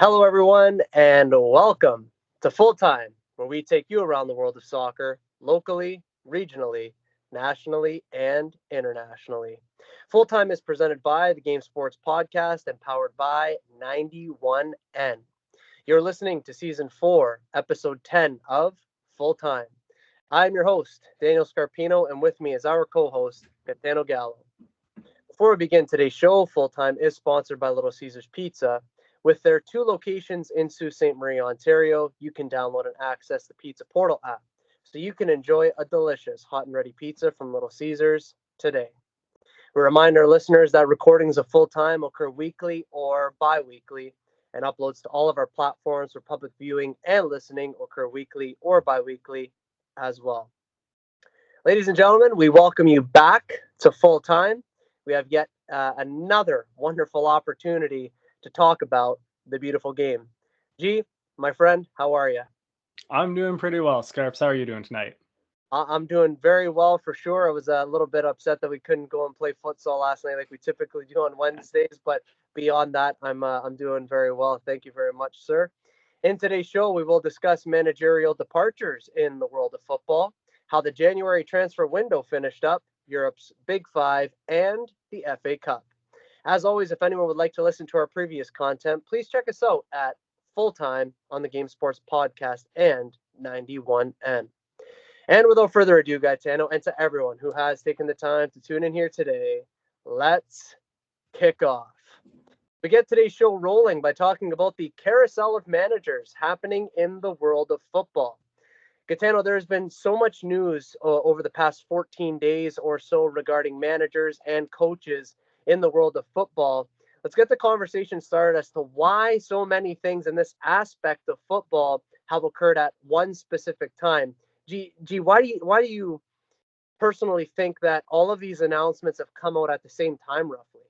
Hello, everyone, and welcome to Full Time, where we take you around the world of soccer locally, regionally, nationally, and internationally. Full Time is presented by the Game Sports Podcast and powered by 91N. You're listening to Season 4, Episode 10 of Full Time. I'm your host, Daniel Scarpino, and with me is our co host, Gitano Gallo. Before we begin today's show, Full Time is sponsored by Little Caesars Pizza. With their two locations in Sault Ste. Marie, Ontario, you can download and access the Pizza Portal app so you can enjoy a delicious hot and ready pizza from Little Caesars today. We remind our listeners that recordings of Full Time occur weekly or bi weekly, and uploads to all of our platforms for public viewing and listening occur weekly or bi weekly as well. Ladies and gentlemen, we welcome you back to Full Time. We have yet another wonderful opportunity to talk about the beautiful game. G, my friend, how are you? I'm doing pretty well. Scarps, how are you doing tonight? I'm doing very well for sure. I was a little bit upset that we couldn't go and play futsal last night like we typically do on Wednesdays, but beyond that, I'm doing very well. Thank you very much, sir. In today's show, we will discuss managerial departures in the world of football, how the January transfer window finished up, Europe's Big Five, and the FA Cup. As always, if anyone would like to listen to our previous content, please check us out at Full Time on the Game Sports Podcast and 91N. And without further ado, Gaetano, and to everyone who has taken the time to tune in here today, let's kick off. We get today's show rolling by talking about the carousel of managers happening in the world of football. Gitano, there's been so much news over the past 14 days or so regarding managers and coaches in the world of football. Let's get the conversation started as to why so many things in this aspect of football have occurred at one specific time. Why do you personally think that all of these announcements have come out at the same time, roughly?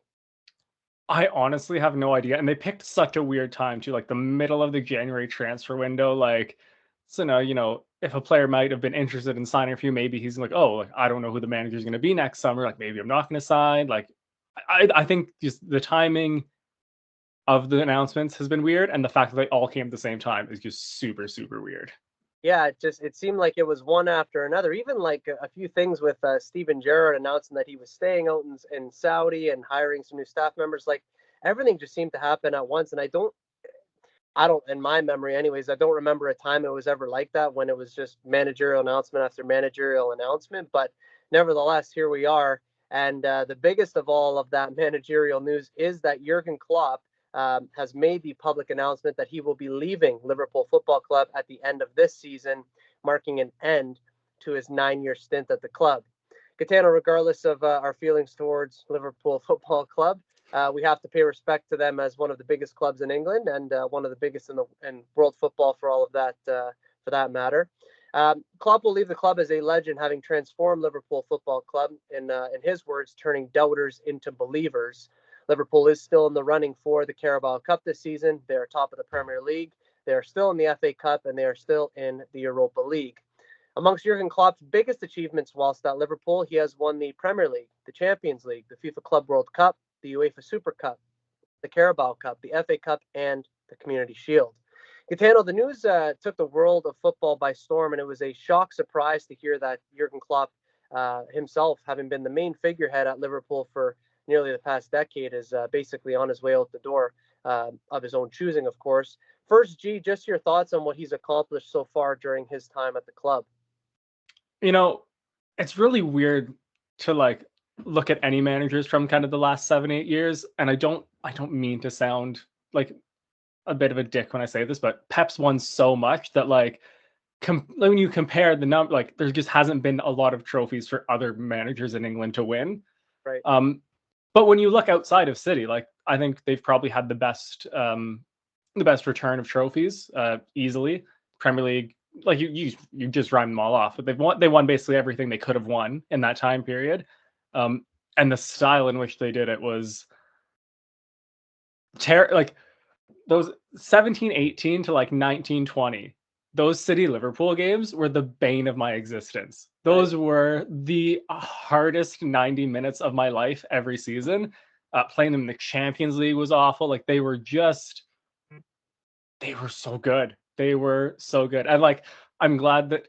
I honestly have no idea. And they picked such a weird time too, like the middle of the January transfer window. So now, if a player might have been interested in signing for you, maybe he's like, oh, like, I don't know who the manager's going to be next summer. Like maybe I'm not going to sign. I think just the timing of the announcements has been weird. And the fact that they all came at the same time is just super, super weird. Yeah, it seemed like it was one after another. Even like a few things with Steven Gerrard announcing that he was staying out in Saudi and hiring some new staff members. Like everything just seemed to happen at once. And I don't, in my memory, anyways, I don't remember a time it was ever like that when it was just managerial announcement after managerial announcement. But nevertheless, here we are. And the biggest of all of that managerial news is that Jurgen Klopp has made the public announcement that he will be leaving Liverpool Football Club at the end of this season, marking an end to his 9 year stint at the club. Catano, regardless of our feelings towards Liverpool Football Club, we have to pay respect to them as one of the biggest clubs in England and one of the biggest in world football for all of that, for that matter. Klopp will leave the club as a legend, having transformed Liverpool Football Club, in his words, turning doubters into believers. Liverpool is still in the running for the Carabao Cup this season. They are top of the Premier League. They are still in the FA Cup, and they are still in the Europa League. Amongst Jurgen Klopp's biggest achievements whilst at Liverpool, he has won the Premier League, the Champions League, the FIFA Club World Cup, the UEFA Super Cup, the Carabao Cup, the FA Cup, and the Community Shield. Gaetano, the news took the world of football by storm, and it was a shock surprise to hear that Jurgen Klopp himself, having been the main figurehead at Liverpool for nearly the past decade, is basically on his way out the door of his own choosing, of course. First, G, just your thoughts on what he's accomplished so far during his time at the club. You know, it's really weird to look at any managers from kind of the last 7, 8 years. And I don't mean to sound like a bit of a dick when I say this, but Pep's won so much that when you compare the number, like there just hasn't been a lot of trophies for other managers in England to win. Right. But when you look outside of City, like I think they've probably had the best return of trophies easily. Premier League, like you just rhyme them all off, but they won basically everything they could have won in that time period. And the style in which they did it was like those 17-18 to like 19-20, those City Liverpool games were the bane of my existence. Those were the hardest 90 minutes of my life every season. Playing them in the Champions League was awful. Like they were just they were so good. They were so good. And like I'm glad that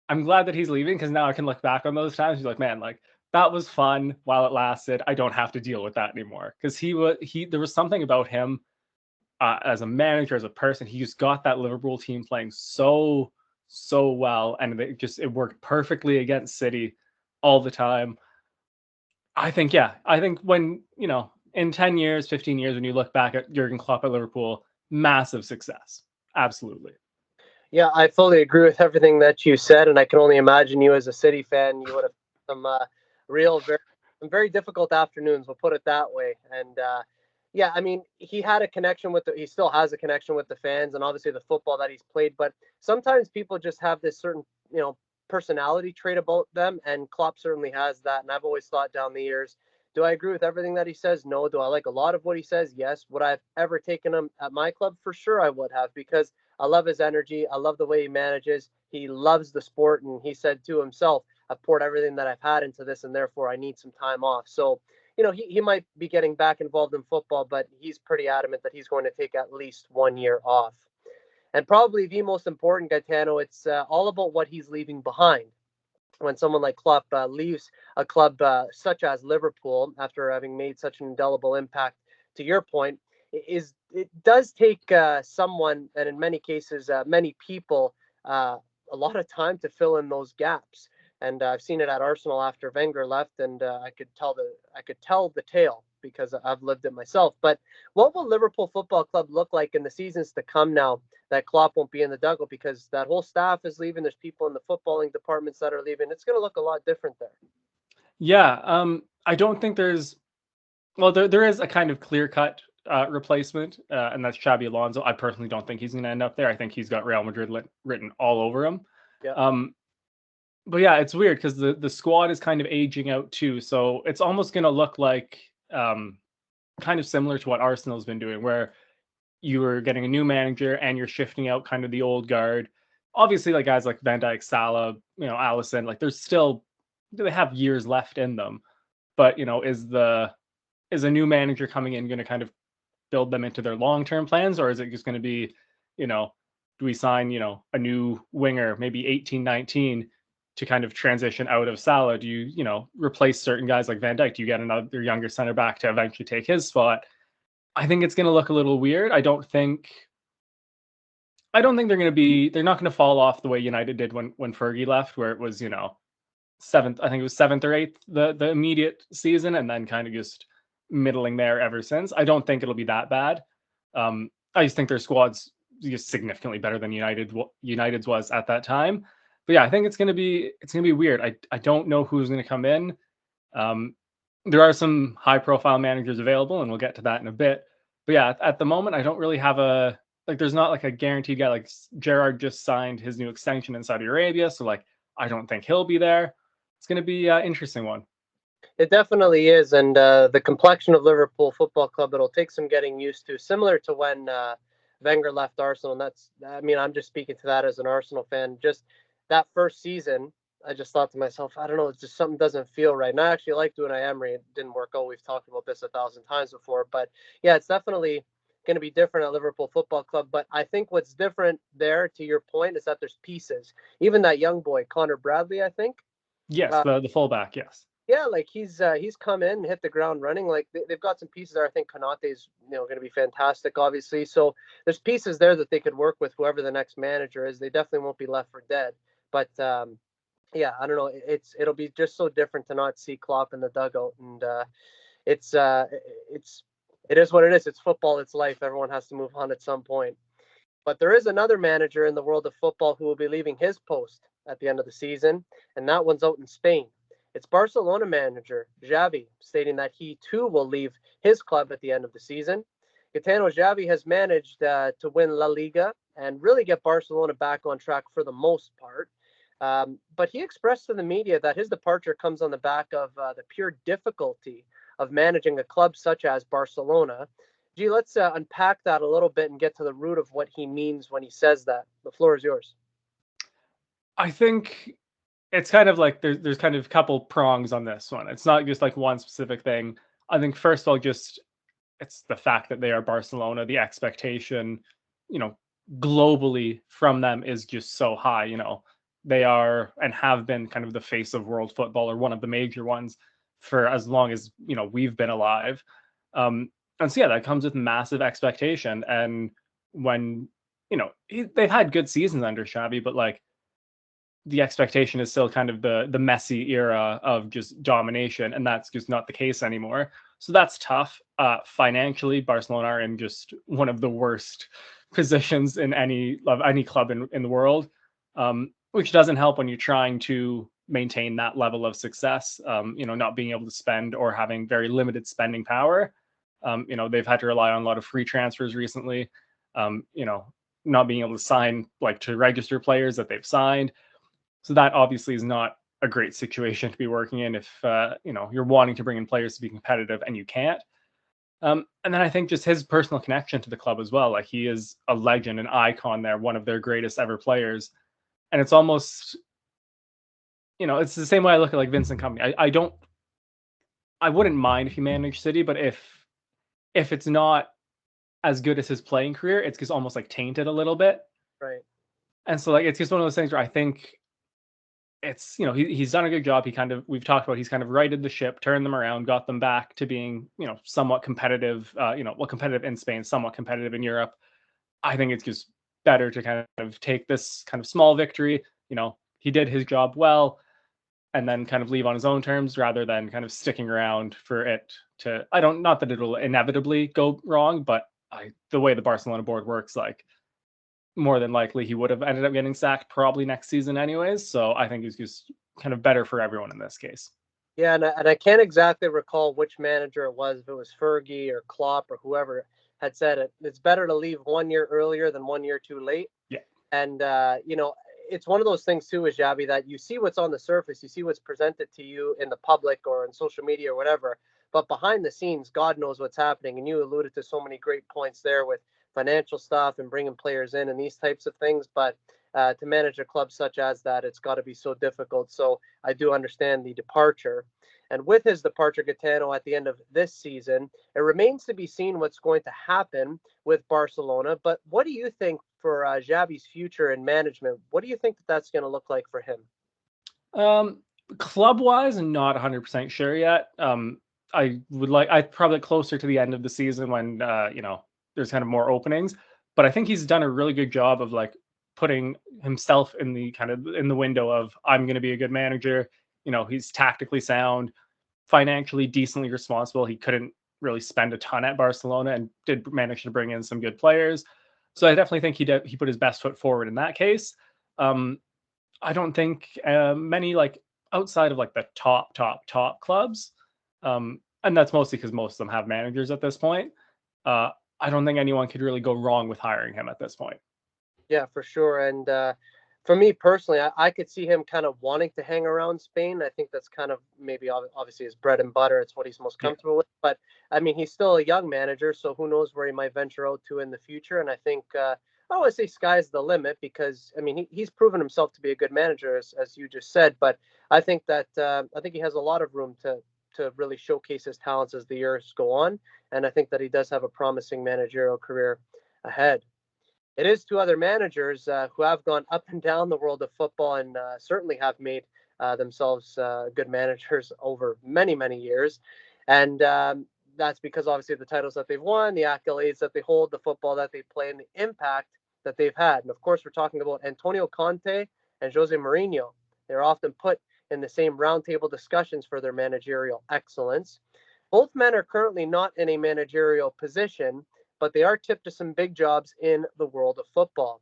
I'm glad that he's leaving because now I can look back on those times. He's like, man, like that was fun while it lasted. I don't have to deal with that anymore. Because he there was something about him as a manager, as a person. He just got that Liverpool team playing so well, and it worked perfectly against City all the time. I think yeah, I think when in 10 years, 15 years, when you look back at Jurgen Klopp at Liverpool, massive success, absolutely. Yeah, I fully agree with everything that you said, and I can only imagine you as a City fan, you would have some some very difficult afternoons. We'll put it that way. And yeah, I mean, he had a connection with he still has a connection with the fans, and obviously the football that he's played. But sometimes people just have this certain, personality trait about them, and Klopp certainly has that. And I've always thought down the years, do I agree with everything that he says? No. Do I like a lot of what he says? Yes. Would I have ever taken him at my club? For sure, I would have, because I love his energy. I love the way he manages. He loves the sport. And he said to himself, I've poured everything that I've had into this, and therefore I need some time off. So, he might be getting back involved in football, but he's pretty adamant that he's going to take at least 1 year off. And probably the most important, Gaetano, it's all about what he's leaving behind. When someone like Klopp leaves a club such as Liverpool after having made such an indelible impact, to your point, it does take someone, and in many cases, many people, a lot of time to fill in those gaps. And I've seen it at Arsenal after Wenger left, and I could tell the tale because I've lived it myself. But what will Liverpool Football Club look like in the seasons to come now that Klopp won't be in the dugout, because that whole staff is leaving? There's people in the footballing departments that are leaving. It's going to look a lot different there. Yeah, I don't think there is a kind of clear cut replacement, and that's Xabi Alonso. I personally don't think he's going to end up there. I think he's got Real Madrid written all over him. Yeah. Um, but yeah, it's weird because the squad is kind of aging out too. So it's almost going to look like kind of similar to what Arsenal's been doing, where you are getting a new manager and you're shifting out kind of the old guard. Obviously, like guys like Van Dijk, Salah, Allison, like they have years left in them. But is a new manager coming in going to kind of build them into their long-term plans, or is it just going to be, do we sign, a new winger, maybe 18, 19, to kind of transition out of Salah? Do you, replace certain guys like Van Dijk? Do you get another younger center back to eventually take his spot? I think it's going to look a little weird. I don't think they're not going to fall off the way United did when Fergie left, where it was, seventh, I think it was seventh or eighth the immediate season, and then kind of just middling there ever since. I don't think it'll be that bad. I just think their squad's just significantly better than United's was at that time. But yeah, I think it's gonna be weird. I don't know who's gonna come in. There are some high profile managers available, and we'll get to that in a bit. But yeah, at the moment, I don't really have there's not like a guaranteed guy. Like Gerrard just signed his new extension in Saudi Arabia, so like I don't think he'll be there. It's going to be an interesting one. It definitely is. And the complexion of Liverpool Football Club, it'll take some getting used to, similar to when Wenger left Arsenal. And I'm just speaking to that as an Arsenal fan. Just that first season, I just thought to myself, I don't know, it's just something doesn't feel right. And I actually liked Unai Emery. It didn't work out. We've talked about this 1,000 times before. But yeah, it's definitely going to be different at Liverpool Football Club. But I think what's different there, to your point, is that there's pieces. Even that young boy, Connor Bradley, I think. Yes, the fullback, yes. Yeah, like he's come in, hit the ground running. Like they've got some pieces there. I think Konate's going to be fantastic, obviously. So there's pieces there that they could work with whoever the next manager is. They definitely won't be left for dead. But yeah, I don't know. It'll be just so different to not see Klopp in the dugout, and it's it is what it is. It's football. It's life. Everyone has to move on at some point. But there is another manager in the world of football who will be leaving his post at the end of the season, and that one's out in Spain. It's Barcelona manager Xavi stating that he too will leave his club at the end of the season. Gitano, Xavi has managed to win La Liga and really get Barcelona back on track for the most part. But he expressed to the media that his departure comes on the back of the pure difficulty of managing a club such as Barcelona. Gee, let's unpack that a little bit and get to the root of what he means when he says that. The floor is yours. I think it's kind of like there's kind of a couple prongs on this one. It's not just like one specific thing. I think first of all, just it's the fact that they are Barcelona, the expectation, globally from them is just so high. They are and have been kind of the face of world football, or one of the major ones, for as long as we've been alive. And so yeah, that comes with massive expectation. And when they've had good seasons under Xavi, but like the expectation is still kind of the Messi era of just domination, and that's just not the case anymore. So that's tough. Financially, Barcelona are in just one of the worst positions in any club in the world, which doesn't help when you're trying to maintain that level of success. Not being able to spend, or having very limited spending power. They've had to rely on a lot of free transfers recently. Not being able to sign, like, to register players that they've signed. So that obviously is not a great situation to be working in if you're wanting to bring in players to be competitive and you can't. And then I think just his personal connection to the club as well. Like, he is a legend, an icon there, one of their greatest ever players. And it's almost, it's the same way I look at like Vincent Company. I wouldn't mind if he managed City, but if it's not as good as his playing career, it's just almost like tainted a little bit. Right. And so like it's just one of those things where I think it's he's done a good job. We've talked about, he's kind of righted the ship, turned them around, got them back to being somewhat competitive. Competitive in Spain, somewhat competitive in Europe. I think it's just better to kind of take this kind of small victory. He did his job well, and then kind of leave on his own terms, rather than kind of sticking around for it to. Not that it'll inevitably go wrong, but the way the Barcelona board works, like, more than likely he would have ended up getting sacked probably next season anyways. So I think it's just kind of better for everyone in this case. Yeah, and I can't exactly recall which manager it was, if it was Fergie or Klopp or whoever had said it. It's better to leave 1 year earlier than 1 year too late. Yeah. And, it's one of those things too, is Xavi, that you see what's on the surface, you see what's presented to you in the public or in social media or whatever. But behind the scenes, God knows what's happening. And you alluded to so many great points there with financial stuff and bringing players in and these types of things. But to manage a club such as that, it's got to be so difficult. So I do understand the departure. And with his departure, Gitano, at the end of this season, it remains to be seen what's going to happen with Barcelona. But what do you think for Xavi's future in management? What do you think that's going to look like for him? Club wise, I'm not 100% sure yet. I'd probably closer to the end of the season when there's kind of more openings. But I think he's done a really good job of like putting himself in the window of, I'm going to be a good manager. He's tactically sound, financially decently responsible. He couldn't really spend a ton at Barcelona, and did manage to bring in some good players. So I definitely think he put his best foot forward in that case. I don't think many, like, outside of like the top clubs, and that's mostly because most of them have managers at this point. I don't think anyone could really go wrong with hiring him at this point. Yeah, for sure. And for me personally, I could see him kind of wanting to hang around Spain. I think that's kind of maybe obviously his bread and butter. It's what he's most comfortable with. But I mean, he's still a young manager, so who knows where he might venture out to in the future. And I think I always say sky's the limit, because I mean he's proven himself to be a good manager, as you just said. But I think that he has a lot of room to really showcase his talents as the years go on. And I think that he does have a promising managerial career ahead. It is two other managers who have gone up and down the world of football, and certainly have made themselves good managers over many, many years. And that's because obviously the titles that they've won, the accolades that they hold, the football that they play, and the impact that they've had. And of course, we're talking about Antonio Conte and Jose Mourinho. They're often put in the same roundtable discussions for their managerial excellence. Both men are currently not in a managerial position, but they are tipped to some big jobs in the world of football.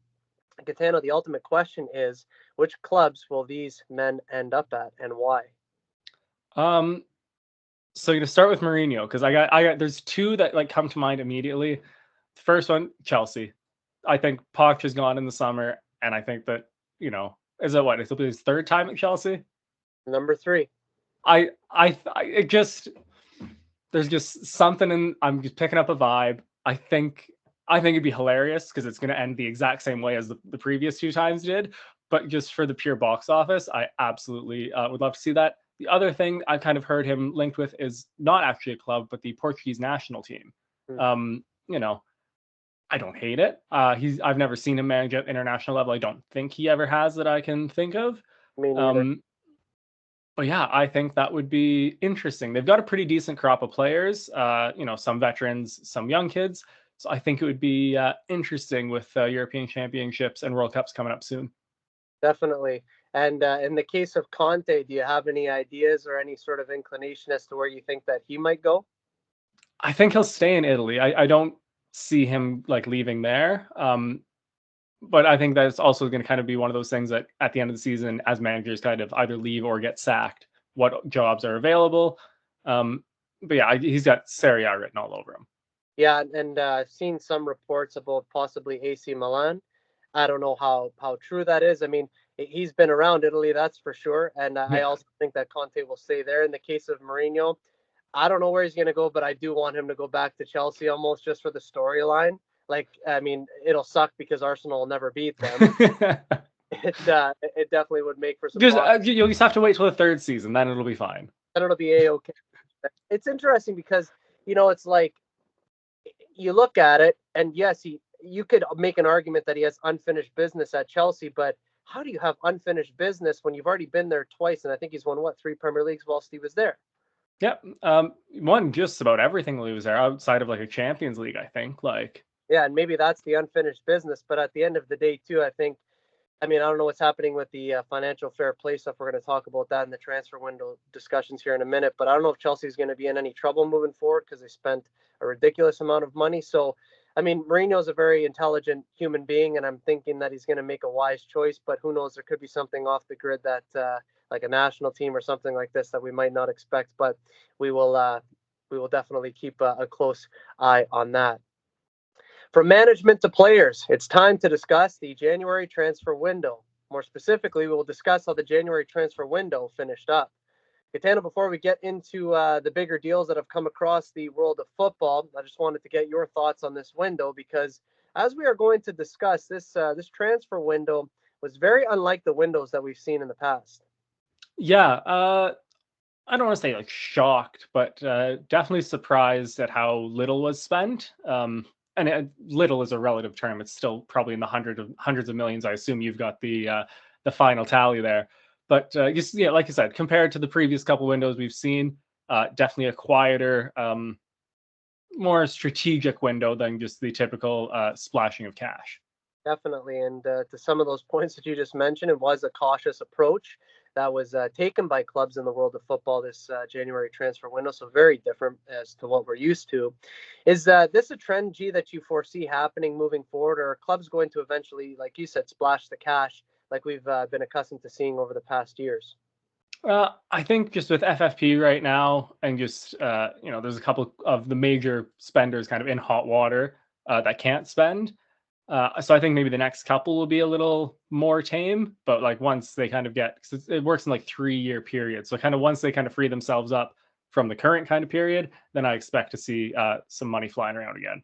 Gitano, the ultimate question is, which clubs will these men end up at, and why? So you're gonna start with Mourinho, because I got there's two that like come to mind immediately. The first one, Chelsea. I think Poch has gone in the summer, and I think that is it what? It'll be his third time at Chelsea. Number 3. It just, there's just something in. I'm just picking up a vibe. I think it'd be hilarious, because it's going to end the exact same way as the previous two times did. But just for the pure box office, I absolutely would love to see that. The other thing I kind of heard him linked with is not actually a club, but the Portuguese national team. Hmm. Um, you know, I don't hate it. I've never seen him manage at international level. I don't think he ever has that I can think of. Me neither. Um, but yeah, I think that would be interesting. They've got a pretty decent crop of players. Some veterans, some young kids. So I think it would be interesting with European Championships and World Cups coming up soon. Definitely. And in the case of Conte, do you have any ideas or any sort of inclination as to where you think that he might go? I think he'll stay in Italy. I don't see him like leaving there. But I think that it's also going to kind of be one of those things that at the end of the season, as managers kind of either leave or get sacked, what jobs are available. But yeah, he's got Serie A written all over him. Yeah, and I've seen some reports about possibly AC Milan. I don't know how true that is. I mean, he's been around Italy, that's for sure, and I Yeah. also think that Conte will stay there. In the case of Mourinho, I don't know where he's going to go, but I do want him to go back to Chelsea almost just for the storyline. Like, I mean, it'll suck because Arsenal will never beat them. It definitely would make for some Just talk, you'll just have to wait till the third season, then it'll be fine. and it'll be a-okay. It's interesting because it's like you look at it, and yes, you could make an argument that he has unfinished business at Chelsea, but how do you have unfinished business when you've already been there twice? And I think he's won what, 3 Premier Leagues whilst he was there. Yep. Won just about everything while he was there, outside of like a Champions League, I think. Like, Yeah, and maybe that's the unfinished business. But at the end of the day, too, I mean, I don't know what's happening with the financial fair play stuff. We're going to talk about that in the transfer window discussions here in a minute. But I don't know if Chelsea's going to be in any trouble moving forward because they spent a ridiculous amount of money. So, I mean, Mourinho's a very intelligent human being, and I'm thinking that he's going to make a wise choice. But who knows? There could be something off the grid that, like a national team or something like this, that we might not expect. But we will definitely keep a close eye on that. From management to players, it's time to discuss the January transfer window. More specifically, we will discuss how the January transfer window finished up. Gitano, before we get into the bigger deals that have come across the world of football, I just wanted to get your thoughts on this window because, as we are going to discuss, this transfer window was very unlike the windows that we've seen in the past. yeah, I don't want to say like shocked, but definitely surprised at how little was spent. And little is a relative term. It's still probably in the hundreds of millions. I assume you've got the final tally there. But yeah, like I said, compared to the previous couple windows we've seen, definitely a quieter, more strategic window than just the typical splashing of cash. Definitely. And to some of those points that you just mentioned, it was a cautious approach that was taken by clubs in the world of football this January transfer window. So very different as to what we're used to. Is this a trend, G, that you foresee happening moving forward? Or are clubs going to eventually, like you said, splash the cash like we've been accustomed to seeing over the past years? I think just with FFP right now, and just there's a couple of the major spenders kind of in hot water that can't spend. So I think maybe the next couple will be a little more tame, but like once they kind of get, 'cause it works in like 3-year periods. So kind of once they kind of free themselves up from the current kind of period, then I expect to see some money flying around again.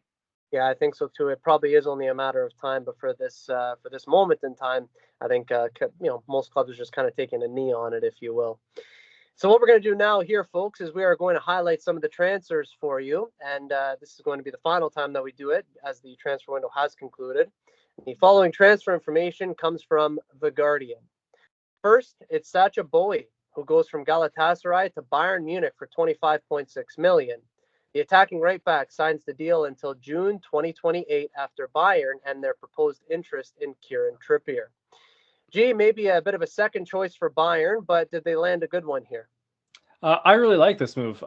Yeah, I think so too. It probably is only a matter of time, but for this moment in time, I think most clubs are just kind of taking a knee on it, if you will. So what we're going to do now here, folks, is we are going to highlight some of the transfers for you, and this is going to be the final time that we do it, as the transfer window has concluded. The following transfer information comes from The Guardian. First, it's Sacha Boey, who goes from Galatasaray to Bayern Munich for 25.6 million. The attacking right back signs the deal until June 2028 after Bayern and their proposed interest in Kieran Trippier. Gee, maybe a bit of a second choice for Bayern, but did they land a good one here? I really like this move.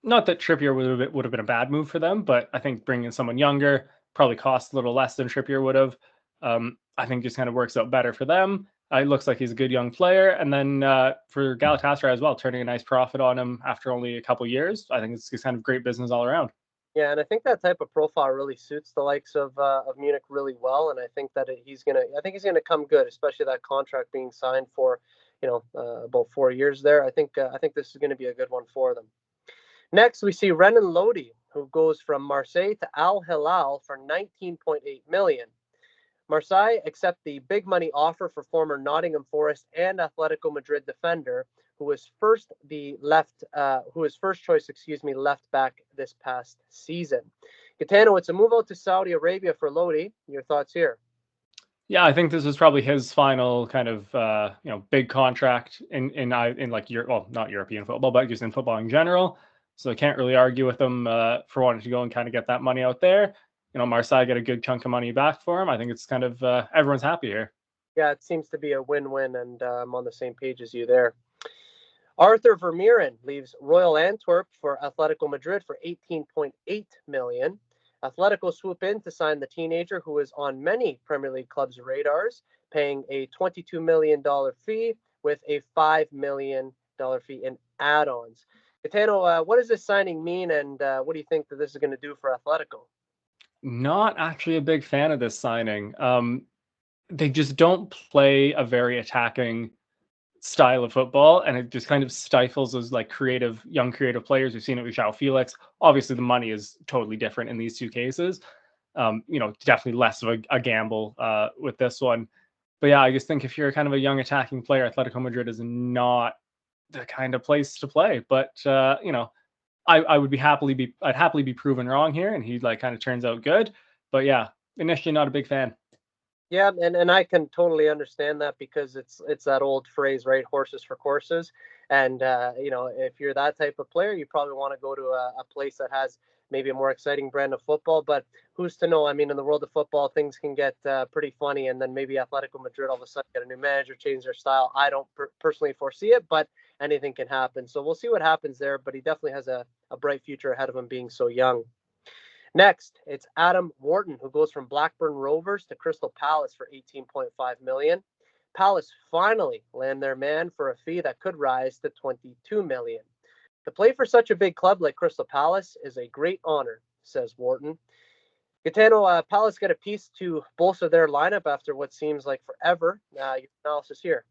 Not that Trippier would have been a bad move for them, but I think bringing someone younger probably cost a little less than Trippier would have. I think just kind of works out better for them. It looks like he's a good young player, and then for Galatasaray as well, turning a nice profit on him after only a couple years. I think it's just kind of great business all around. Yeah, and I think that type of profile really suits the likes of Munich really well, and I think that I think he's gonna come good, especially that contract being signed for, about 4 years there. I think this is gonna be a good one for them. Next, we see Renan Lodi, who goes from Marseille to Al Hilal for 19.8 million. Marseille accept the big money offer for former Nottingham Forest and Atletico Madrid defender, who was first choice, left back this past season. Gitano, it's a move out to Saudi Arabia for Lodi. Your thoughts here? Yeah, I think this was probably his final kind of big contract in like well, not European football, but just in football in general. So I can't really argue with him for wanting to go and kind of get that money out there. Marseille get a good chunk of money back for him. I think it's kind of everyone's happy here. Yeah, it seems to be a win-win, and I'm on the same page as you there. Arthur Vermeeren leaves Royal Antwerp for Atletico Madrid for 18.8 million. Atletico swoop in to sign the teenager who is on many Premier League clubs' radars, paying a $22 million fee with a $5 million fee in add-ons. Gitano, what does this signing mean, and what do you think that this is going to do for Atletico? Not actually a big fan of this signing. They just don't play a very attacking style of football, and it just kind of stifles those like young creative players. We've seen it with João Felix. Obviously, the money is totally different in these two cases. Definitely less of a gamble with this one. But yeah, I just think if you're kind of a young attacking player, Atletico Madrid is not the kind of place to play. But I'd happily be proven wrong here, and he like kind of turns out good. But yeah, initially not a big fan. Yeah, and I can totally understand that because it's that old phrase, right? Horses for courses. And if you're that type of player, you probably want to go to a place that has maybe a more exciting brand of football. But who's to know? I mean, in the world of football, things can get pretty funny, and then maybe Atletico Madrid all of a sudden get a new manager, change their style. I don't personally foresee it, but anything can happen. So we'll see what happens there. But he definitely has a bright future ahead of him, being so young. Next, it's Adam Wharton, who goes from Blackburn Rovers to Crystal Palace for 18.5 million. Palace finally land their man for a fee that could rise to 22 million. To play for such a big club like Crystal Palace is a great honor, says Wharton. Gitano, Palace get a piece to bolster their lineup after what seems like forever. Your analysis here.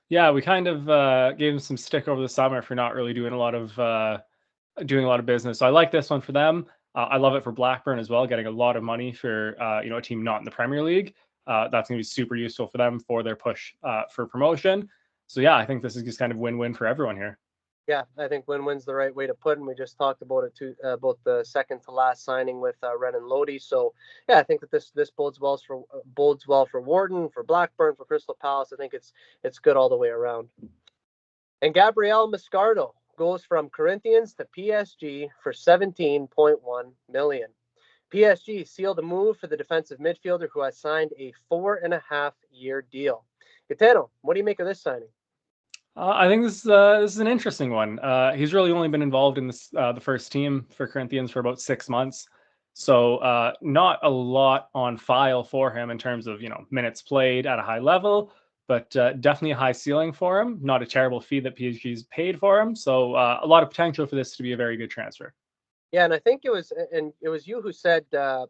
Yeah, we kind of gave them some stick over the summer for not really doing a lot of business. So I like this one for them. I love it for Blackburn as well, getting a lot of money for a team not in the Premier League. That's going to be super useful for them for their push for promotion. So yeah, I think this is just kind of win-win for everyone here. Yeah, I think win-win's the right way to put it. And we just talked about it too, both the second to last signing with Renan Lodi. So yeah, I think that this bodes well for Wharton, for Blackburn, for Crystal Palace. I think it's good all the way around. And Gabriel Mascardo goes from Corinthians to PSG for 17.1 million. PSG sealed a move for the defensive midfielder who has signed a 4.5-year deal. Gitano, what do you make of this signing? I think this is an interesting one. He's really only been involved in the first team for Corinthians for about 6 months, so not a lot on file for him in terms of minutes played at a high level, but definitely a high ceiling for him. Not a terrible fee that PSG's paid for him, so a lot of potential for this to be a very good transfer. Yeah, and I think it was you who said, I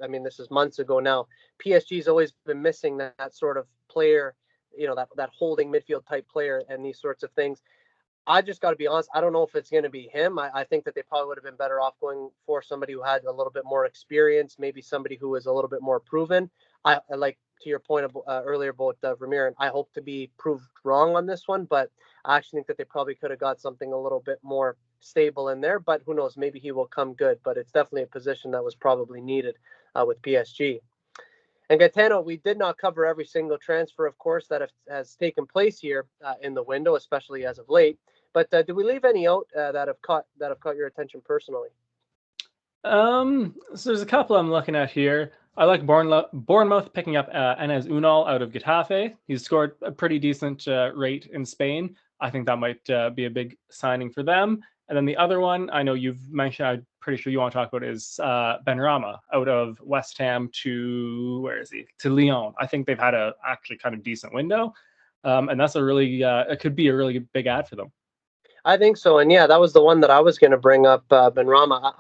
mean, this is months ago now. PSG's always been missing that sort of player, that holding midfield type player, and these sorts of things. I just got to be honest. I don't know if it's going to be him. I think that they probably would have been better off going for somebody who had a little bit more experience, maybe somebody who was a little bit more proven. I like to your point earlier about Vermeer, and I hope to be proved wrong on this one, but I actually think that they probably could have got something a little bit more stable in there. But who knows? Maybe he will come good. But it's definitely a position that was probably needed with PSG. And Gaetano, we did not cover every single transfer, of course, that has taken place here in the window, especially as of late. But did we leave any out that have caught your attention personally? So there's a couple I'm looking at here. I like Bournemouth picking up Enes Unal out of Getafe. He's scored a pretty decent rate in Spain. I think that might be a big signing for them. And then the other one I know you've mentioned, I'm pretty sure you want to talk about, is Benrahma out of West Ham to, where is he? To Lyon. I think they've had a actually kind of decent window. And that's it could be a really big ad for them. I think so. And yeah, that was the one that I was going to bring up, Benrahma.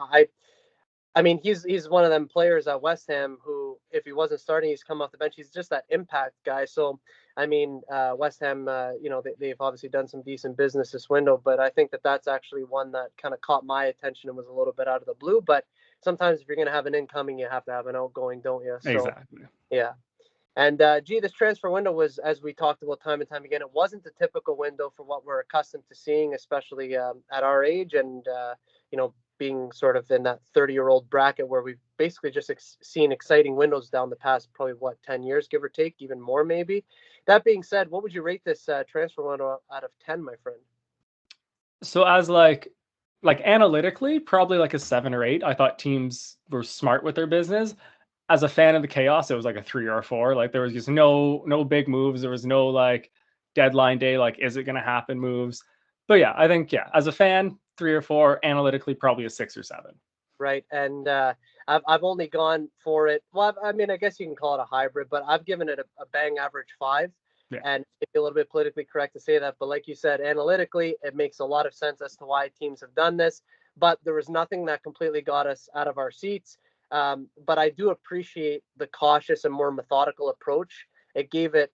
I mean, he's one of them players at West Ham who, if he wasn't starting, he's come off the bench. He's just that impact guy. So, I mean, West Ham, they've obviously done some decent business this window, but I think that that's actually one that kind of caught my attention and was a little bit out of the blue. But sometimes if you're going to have an incoming, you have to have an outgoing, don't you? So, Exactly. yeah. And this transfer window was, as we talked about time and time again, it wasn't the typical window for what we're accustomed to seeing, especially at our age. And being sort of in that 30-year-old bracket where we've basically just seen exciting windows down the past probably 10 years, give or take, even more maybe. That being said, what would you rate this transfer window out of 10, my friend? So as like analytically, probably like a 7 or 8. I thought teams were smart with their business. As a fan of the chaos, it was like a 3 or a 4. Like there was just no big moves. There was no like deadline day, like is it gonna happen moves. But yeah, I think as a fan, 3 or 4. Analytically, probably a 6 or 7. Right. And I've only gone for it. Well, I mean, I guess you can call it a hybrid, but I've given it a bang average 5. Yeah. And it'd be a little bit politically correct to say that. But like you said, analytically, it makes a lot of sense as to why teams have done this. But there was nothing that completely got us out of our seats. But I do appreciate the cautious and more methodical approach. It gave it,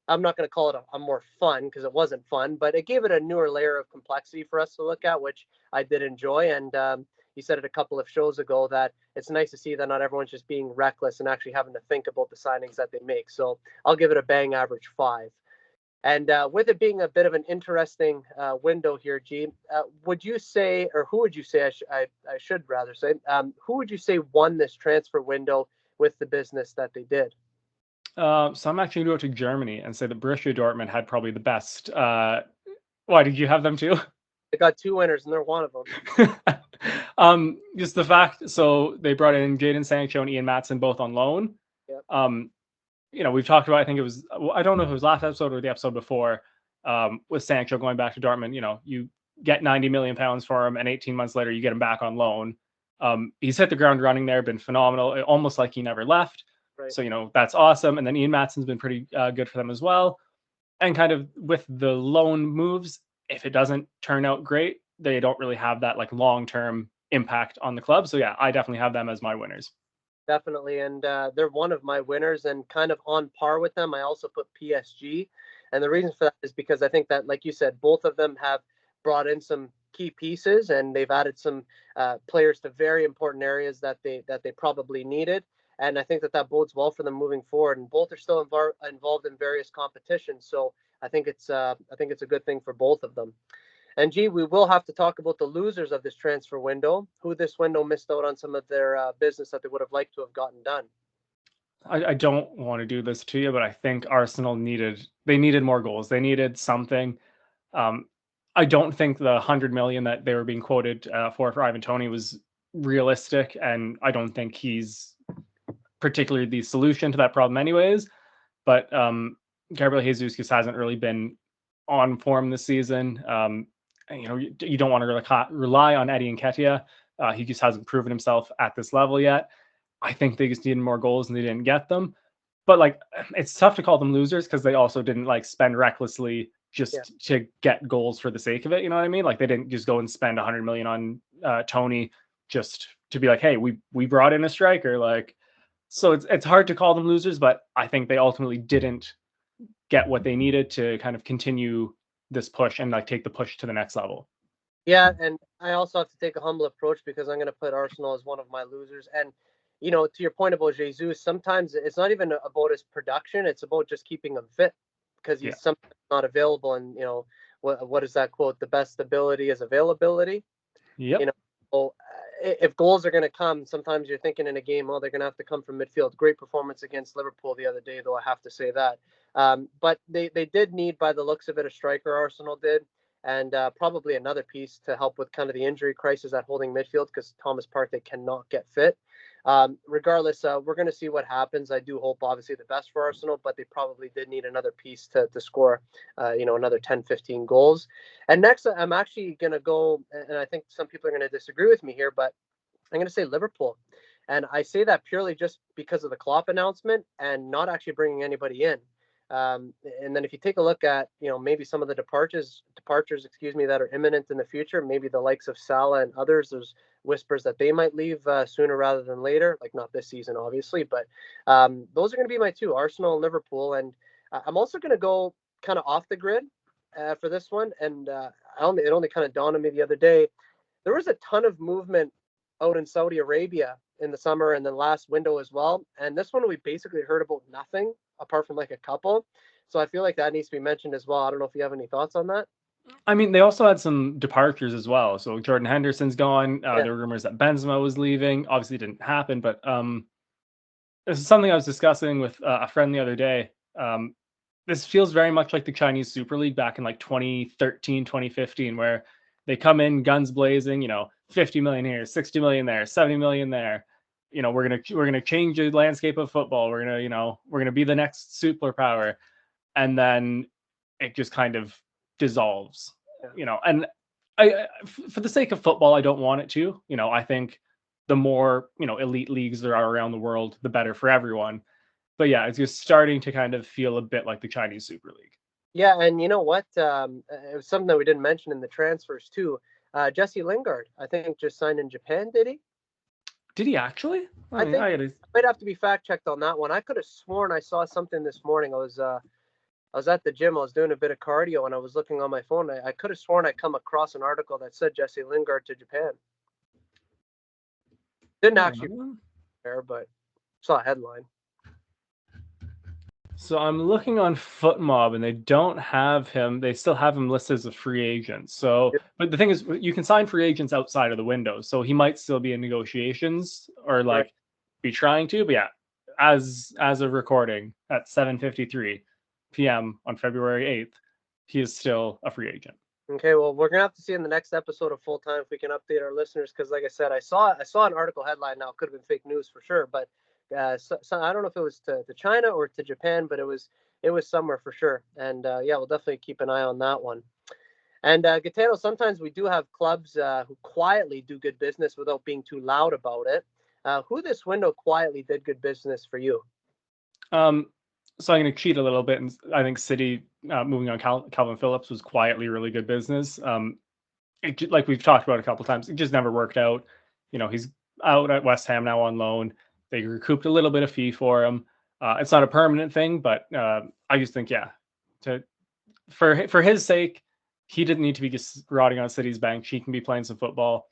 I'm not going to call it a more fun because it wasn't fun, but it gave it a newer layer of complexity for us to look at, which I did enjoy. And you said it a couple of shows ago that it's nice to see that not everyone's just being reckless and actually having to think about the signings that they make. So I'll give it a bang average 5. And with it being a bit of an interesting window here, G, would you say, or who would you say, I should rather say, who would you say won this transfer window with the business that they did? So I'm actually going to go to Germany and say that Borussia Dortmund had probably the best. Why did you have them too? They got 2 winners, and they're one of them. Just the fact. So they brought in Jadon Sancho and Ian Matson both on loan. Yep. We've talked about. I think it was. I don't know if it was last episode or the episode before. With Sancho going back to Dortmund, you get 90 million pounds for him, and 18 months later you get him back on loan. He's hit the ground running there, been phenomenal, almost like he never left. Right. So that's awesome. And then Ian Matson's been pretty good for them as well. And kind of with the loan moves, if it doesn't turn out great, they don't really have that like long-term impact on the club. So yeah, I definitely have them as my winners. Definitely. And they're one of my winners and kind of on par with them. I also put PSG. And the reason for that is because I think that, like you said, both of them have brought in some key pieces and they've added some players to very important areas that they probably needed. And I think that bodes well for them moving forward. And both are still involved in various competitions. So I think it's a good thing for both of them. And G, we will have to talk about the losers of this transfer window, who this window missed out on some of their business that they would have liked to have gotten done. I don't want to do this to you, but I think Arsenal needed more goals. They needed something. I don't think the 100 million that they were being quoted for Ivan Toney was realistic, and I don't think he's particularly the solution to that problem, anyways. But Gabriel Jesus just hasn't really been on form this season. You don't want to really rely on Eddie Nketiah. He just hasn't proven himself at this level yet. I think they just needed more goals and they didn't get them. But like, it's tough to call them losers because they also didn't like spend recklessly just to get goals for the sake of it. You know what I mean? Like they didn't just go and spend 100 million on Toney just to be like, hey, we brought in a striker. Like, so it's hard to call them losers, but I think they ultimately didn't get what they needed to kind of continue this push and like take the push to the next level. Yeah, and I also have to take a humble approach because I'm going to put Arsenal as one of my losers. And to your point about Jesus, sometimes it's not even about his production; it's about just keeping him fit because he's sometimes not available. And what is that quote? The best ability is availability. Yep. So if goals are going to come, sometimes you're thinking in a game, oh, they're going to have to come from midfield. Great performance against Liverpool the other day, though, I have to say that. But they did need, by the looks of it, a striker, Arsenal did, and probably another piece to help with kind of the injury crisis at holding midfield because Thomas Partey cannot get fit. Regardless, we're going to see what happens. I do hope, obviously, the best for Arsenal, but they probably did need another piece to score, another 10, 15 goals. And next, I'm actually going to go, and I think some people are going to disagree with me here, but I'm going to say Liverpool. And I say that purely just because of the Klopp announcement and not actually bringing anybody in. And then if you take a look at, maybe some of the departures, that are imminent in the future, maybe the likes of Salah and others, there's whispers that they might leave sooner rather than later, like not this season, obviously, but those are going to be my two, Arsenal and Liverpool. And I'm also going to go kind of off the grid for this one. And it only kind of dawned on me the other day. There was a ton of movement out in Saudi Arabia in the summer and then last window as well. And this one, we basically heard about nothing apart from like a couple. So I feel like that needs to be mentioned as well. I don't know if you have any thoughts on that. I mean, they also had some departures as well. So Jordan Henderson's gone. Yeah. There were rumors that Benzema was leaving. Obviously, it didn't happen, but this is something I was discussing with a friend the other day. This feels very much like the Chinese Super League back in like 2013, 2015, where they come in guns blazing, 50 million here, 60 million there, 70 million there. We're gonna change the landscape of football. We're gonna be the next superpower, and then it just kind of dissolves. Yeah. And for the sake of football, I don't want it to. I think the more elite leagues there are around the world, the better for everyone. But yeah, it's just starting to kind of feel a bit like the Chinese Super League. Yeah, and you know what? It was something that we didn't mention in the transfers too. Jesse Lingard, I think, just signed in Japan. Did he? Did he actually? I think I I gotta, might have to be fact checked on that one. I could have sworn I saw something this morning. I was at the gym. I was doing a bit of cardio, and I was looking on my phone. I could have sworn I come across an article that said Jesse Lingard to Japan. Didn't actually there, but saw a headline. So I'm looking on FootMob and they don't have him. They still have him listed as a free agent. So, but the thing is, you can sign free agents outside of the window. So he might still be in negotiations or Right. like be trying to. But yeah, as of recording at 7:53 p.m. on February 8th, he is still a free agent. Okay, well, we're gonna have to see in the next episode of Full Time if we can update our listeners, because, like I said, I saw an article headline. Now, it could have been fake news for sure, but so I don't know if it was to China or to Japan, but it was somewhere for sure. And yeah, we'll definitely keep an eye on that one. And Gitano, sometimes we do have clubs who quietly do good business without being too loud about it. Who this window quietly did good business for you? So I'm going to cheat a little bit, and I think City moving on Calvin Phillips was quietly really good business. Like we've talked about a couple times, it just never worked out. He's out at West Ham now on loan. They recouped a little bit of fee for him. It's not a permanent thing, but I just think, yeah, for his sake, he didn't need to be just rotting on City's bench. He can be playing some football.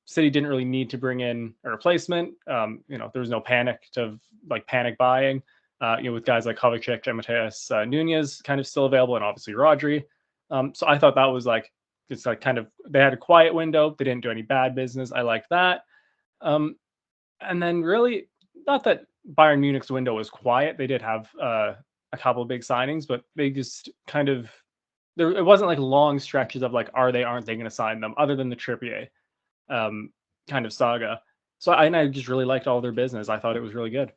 City didn't really need to bring in a replacement. There was no panic buying. With guys like Kovacic and Mateus Nunez kind of still available, and obviously Rodri. So I thought that was like it's like kind of they had a quiet window. They didn't do any bad business. I like that. And then really, not that Bayern Munich's window was quiet. They did have a couple of big signings, but they just kind of there. It wasn't like long stretches of like aren't they going to sign them? Other than the Trippier kind of saga. So I just really liked all their business. I thought it was really good.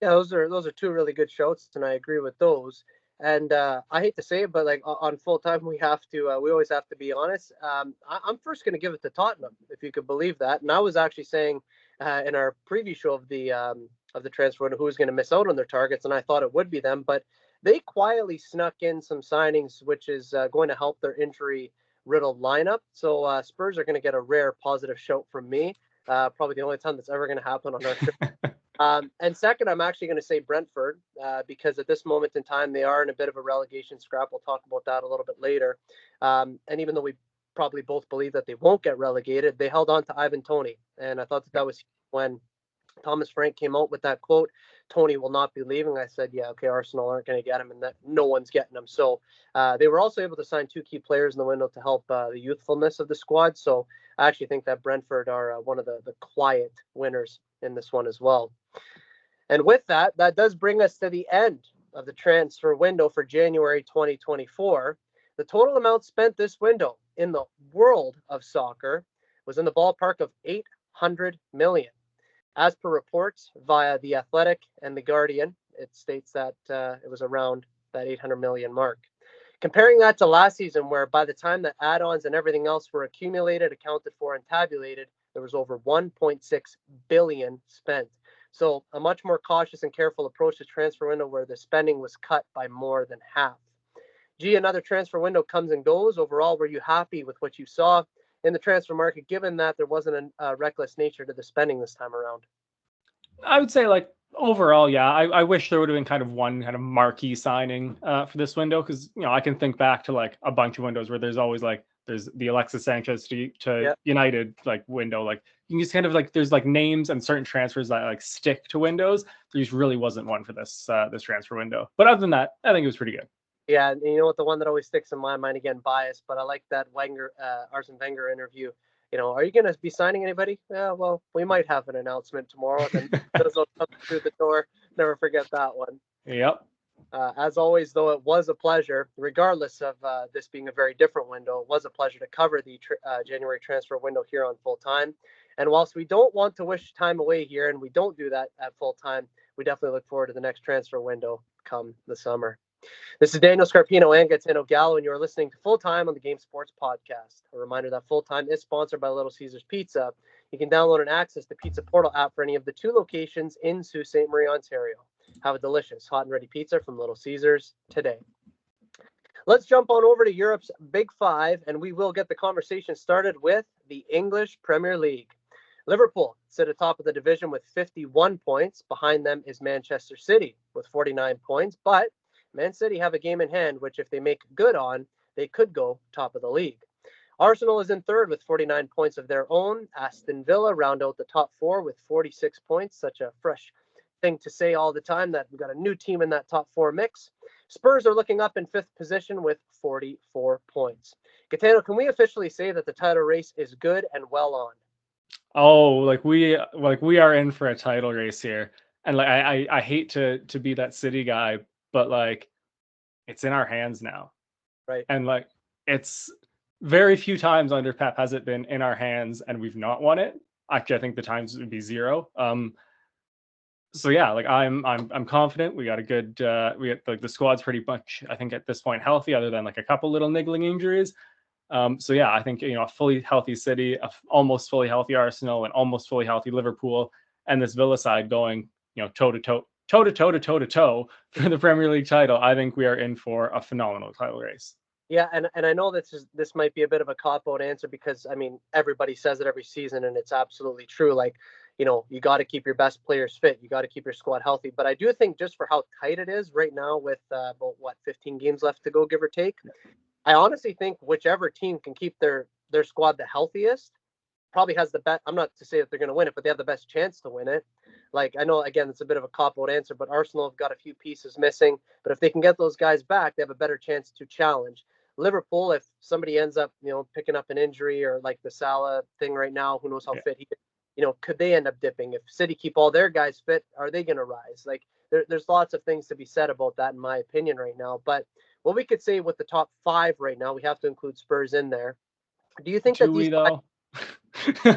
Yeah, those are two really good shouts, and I agree with those. And I hate to say it, but like on Full Time, we always have to be honest. I'm first going to give it to Tottenham, if you could believe that. And I was actually saying in our preview show of the transfer window who was going to miss out on their targets, and I thought it would be them, but they quietly snuck in some signings, which is going to help their injury riddled lineup. So Spurs are going to get a rare positive shout from me. Probably the only time that's ever going to happen on our show. And second, I'm actually going to say Brentford because at this moment in time, they are in a bit of a relegation scrap. We'll talk about that a little bit later. And even though we probably both believe that they won't get relegated, they held on to Ivan Toney. And I thought that was when Thomas Frank came out with that quote, Toney will not be leaving. I said, yeah, okay, Arsenal aren't going to get him and that no one's getting him. So they were also able to sign two key players in the window to help the youthfulness of the squad. So I actually think that Brentford are one of the quiet winners in this one as well. And with that, that does bring us to the end of the transfer window for January 2024. The total amount spent this window in the world of soccer was in the ballpark of 800 million. As per reports via The Athletic and The Guardian, it states that it was around that 800 million mark. Comparing that to last season, where by the time the add-ons and everything else were accumulated, accounted for, and tabulated, there was over 1.6 billion spent. So a much more cautious and careful approach to transfer window where the spending was cut by more than half. Gee, another transfer window comes and goes. Overall, were you happy with what you saw in the transfer market, given that there wasn't a reckless nature to the spending this time around? I would say like overall, yeah. I wish there would have been kind of one kind of marquee signing for this window because I can think back to like a bunch of windows where there's always like there's the Alexis Sanchez to United like window. Like you can just kind of like there's like names and certain transfers that like stick to windows. There just really wasn't one for this transfer window. But other than that, I think it was pretty good. Yeah, and you know what? The one that always sticks in my mind, again, biased, but I like that Arsene Wenger interview. Are you going to be signing anybody? Yeah, well, we might have an announcement tomorrow. And then those will come through the door. Never forget that one. Yep. As always, though, it was a pleasure, regardless of this being a very different window. It was a pleasure to cover the January transfer window here on Full Time. And whilst we don't want to wish time away here, and we don't do that at Full Time, we definitely look forward to the next transfer window come the summer. This is Daniel Scarpino and Gitano Gallo, and you're listening to Full Time on the Game Sports Podcast. A reminder that Full Time is sponsored by Little Caesars Pizza. You can download and access the Pizza Portal app for any of the 2 locations in Sault Ste. Marie, Ontario. Have a delicious hot and ready pizza from Little Caesars today. Let's jump on over to Europe's Big Five, and we will get the conversation started with the English Premier League. Liverpool sit atop of the division with 51 points. Behind them is Manchester City with 49 points, but Man City have a game in hand, which if they make good on, they could go top of the league. Arsenal is in third with 49 points of their own. Aston Villa round out the top 4 with 46 points. Such a fresh thing to say all the time that we've got a new team in that top 4 mix. Spurs are looking up in 5th position with 44 points. Gitano, can we officially say that the title race is good and well on? Oh, we are in for a title race here. And I hate to be that City guy, but it's in our hands now. Right. And it's very few times under Pep has it been in our hands and we've not won it. Actually, I think the times would be 0. So yeah, I'm confident. We got a good we got the squad's pretty much, I think, at this point healthy, other than a couple little niggling injuries. So yeah, I think a fully healthy City, almost fully healthy Arsenal, and almost fully healthy Liverpool, and this Villa side going toe to toe for the Premier League title. I think we are in for a phenomenal title race. Yeah, and I know this might be a bit of a cop-out answer because, I mean, everybody says it every season, and it's absolutely true. You got to keep your best players fit. You got to keep your squad healthy. But I do think just for how tight it is right now with, 15 games left to go, give or take, I honestly think whichever team can keep their squad the healthiest probably has the best. I'm not to say that they're going to win it, but they have the best chance to win it. I know, again, it's a bit of a cop-out answer, but Arsenal have got a few pieces missing. But if they can get those guys back, they have a better chance to challenge. Liverpool, if somebody ends up, picking up an injury or like the Salah thing right now, who knows how fit he is, could they end up dipping? If City keep all their guys fit, are they going to rise? There's lots of things to be said about that, in my opinion, right now. But what we could say with the top 5 right now, we have to include Spurs in there. Do you think that these though?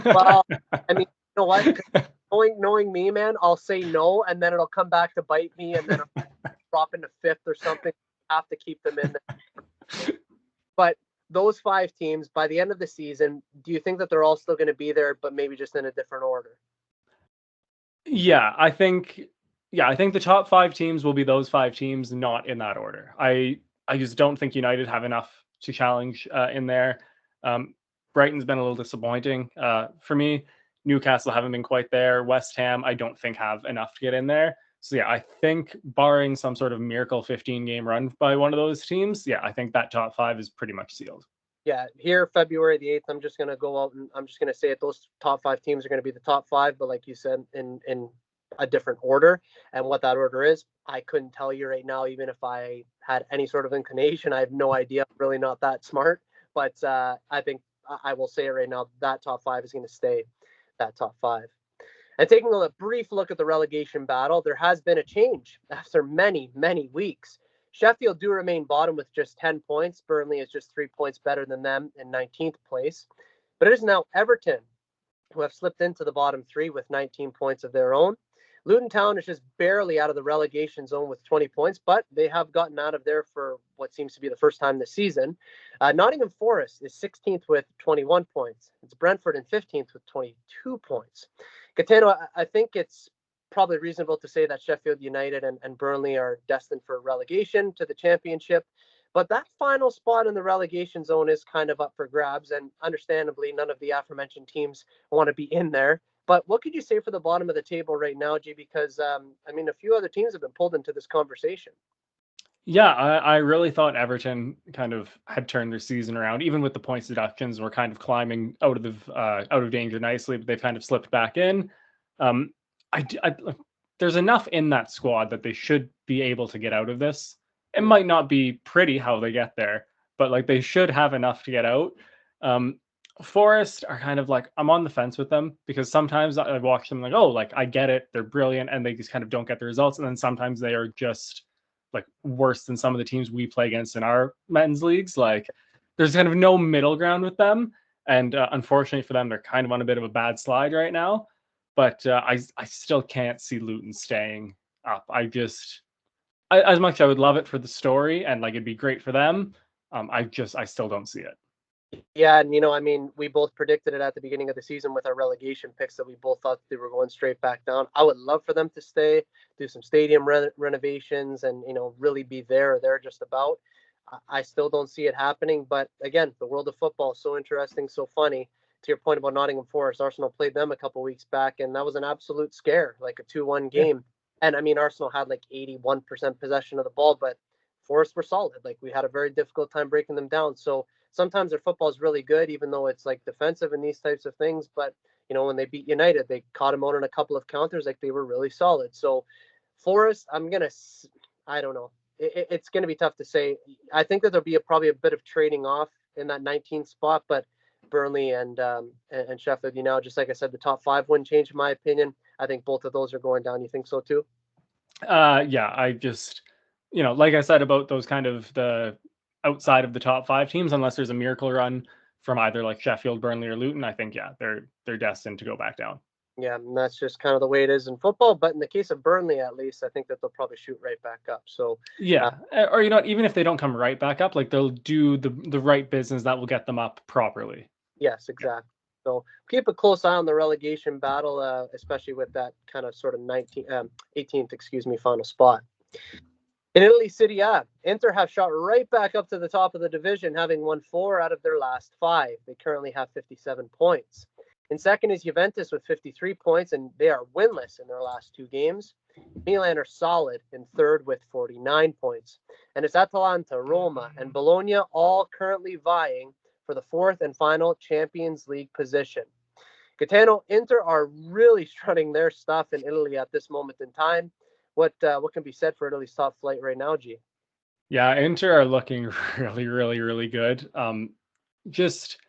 Well, I mean, you know what? Knowing me, man, I'll say no, and then it'll come back to bite me, and then I'll drop into 5th or something. I have to keep them in there. But those 5 teams, by the end of the season, do you think that they're all still going to be there, but maybe just in a different order? Yeah, I think the top 5 teams will be those 5 teams, not in that order. I just don't think United have enough to challenge in there. Brighton's been a little disappointing for me. Newcastle haven't been quite there. West Ham, I don't think have enough to get in there. So yeah, I think barring some sort of miracle 15-game run by one of those teams, yeah, I think that top 5 is pretty much sealed. Yeah, here, February the 8th, I'm just going to go out and I'm just going to say it. Those top 5 teams are going to be the top 5, but like you said, in a different order. And what that order is, I couldn't tell you right now, even if I had any sort of inclination. I have no idea. I'm really not that smart. But I think I will say it right now, that top 5 is going to stay that top 5. And taking a brief look at the relegation battle, there has been a change after many, many weeks. Sheffield do remain bottom with just 10 points. Burnley is just 3 points better than them in 19th place. But it is now Everton who have slipped into the bottom 3 with 19 points of their own. Luton Town is just barely out of the relegation zone with 20 points, but they have gotten out of there for what seems to be the first time this season. Nottingham Forest is 16th with 21 points. It's Brentford in 15th with 22 points. Gitano, I think it's probably reasonable to say that Sheffield United and Burnley are destined for relegation to the championship. But that final spot in the relegation zone is kind of up for grabs. And understandably, none of the aforementioned teams want to be in there. But what could you say for the bottom of the table right now, G? Because, a few other teams have been pulled into this conversation. Yeah, I really thought Everton kind of had turned their season around, even with the points deductions. Were kind of climbing out of danger nicely, but they've kind of slipped back in. There's enough in that squad that they should be able to get out of this. It might not be pretty how they get there, but like they should have enough to get out. Um, Forest are kind of like I'm on the fence with them because sometimes I watch them like, oh, like I get it, they're brilliant, and they just kind of don't get the results, and then sometimes they are just like worse than some of the teams we play against in our men's leagues. Like there's kind of no middle ground with them, and unfortunately for them, they're kind of on a bit of a bad slide right now. But I still can't see Luton staying up. As much as I would love it for the story and like it'd be great for them, I still don't see it. Yeah, and I mean, we both predicted it at the beginning of the season with our relegation picks that we both thought they were going straight back down. I would love for them to stay, do some stadium renovations, and really be there or there just about. I still don't see it happening, but again, the world of football is so interesting, so funny. To your point about Nottingham Forest, Arsenal played them a couple weeks back, and that was an absolute scare, like a 2-1 Yeah. game. And I mean, Arsenal had like 81% possession of the ball, but Forest were solid. Like we had a very difficult time breaking them down. So sometimes their football is really good, even though it's like defensive and these types of things. But when they beat United, they caught them out on a couple of counters. Like they were really solid. So Forest, I don't know. It's gonna be tough to say. I think that there'll be probably a bit of trading off in that 19th spot, but Burnley and Sheffield, just like I said, the top five wouldn't change in my opinion. I think both of those are going down. You think so too? Yeah, I just, like I said about those kind of the outside of the top five teams, unless there's a miracle run from either like Sheffield, Burnley, or Luton, I think yeah, they're destined to go back down. Yeah, and that's just kind of the way it is in football. But in the case of Burnley, at least, I think that they'll probably shoot right back up. So, uh, Yeah, or even if they don't come right back up, like they'll do the right business that will get them up properly. yes, Yeah. exactly. So keep a close eye on the relegation battle, especially with that kind of sort of 18th, final spot. In Italy, Serie A, Inter have shot right back up to the top of the division, having won 4 out of their last 5. They currently have 57 points. In second is Juventus with 53 points, and they are winless in their last 2 games. Milan are solid in third with 49 points. And it's Atalanta, Roma, and Bologna all currently vying for the 4th and final Champions League position. Gitano, Inter are really strutting their stuff in Italy at this moment in time. What can be said for Italy's top flight right now, G? Yeah, Inter are looking really, really, really good. Just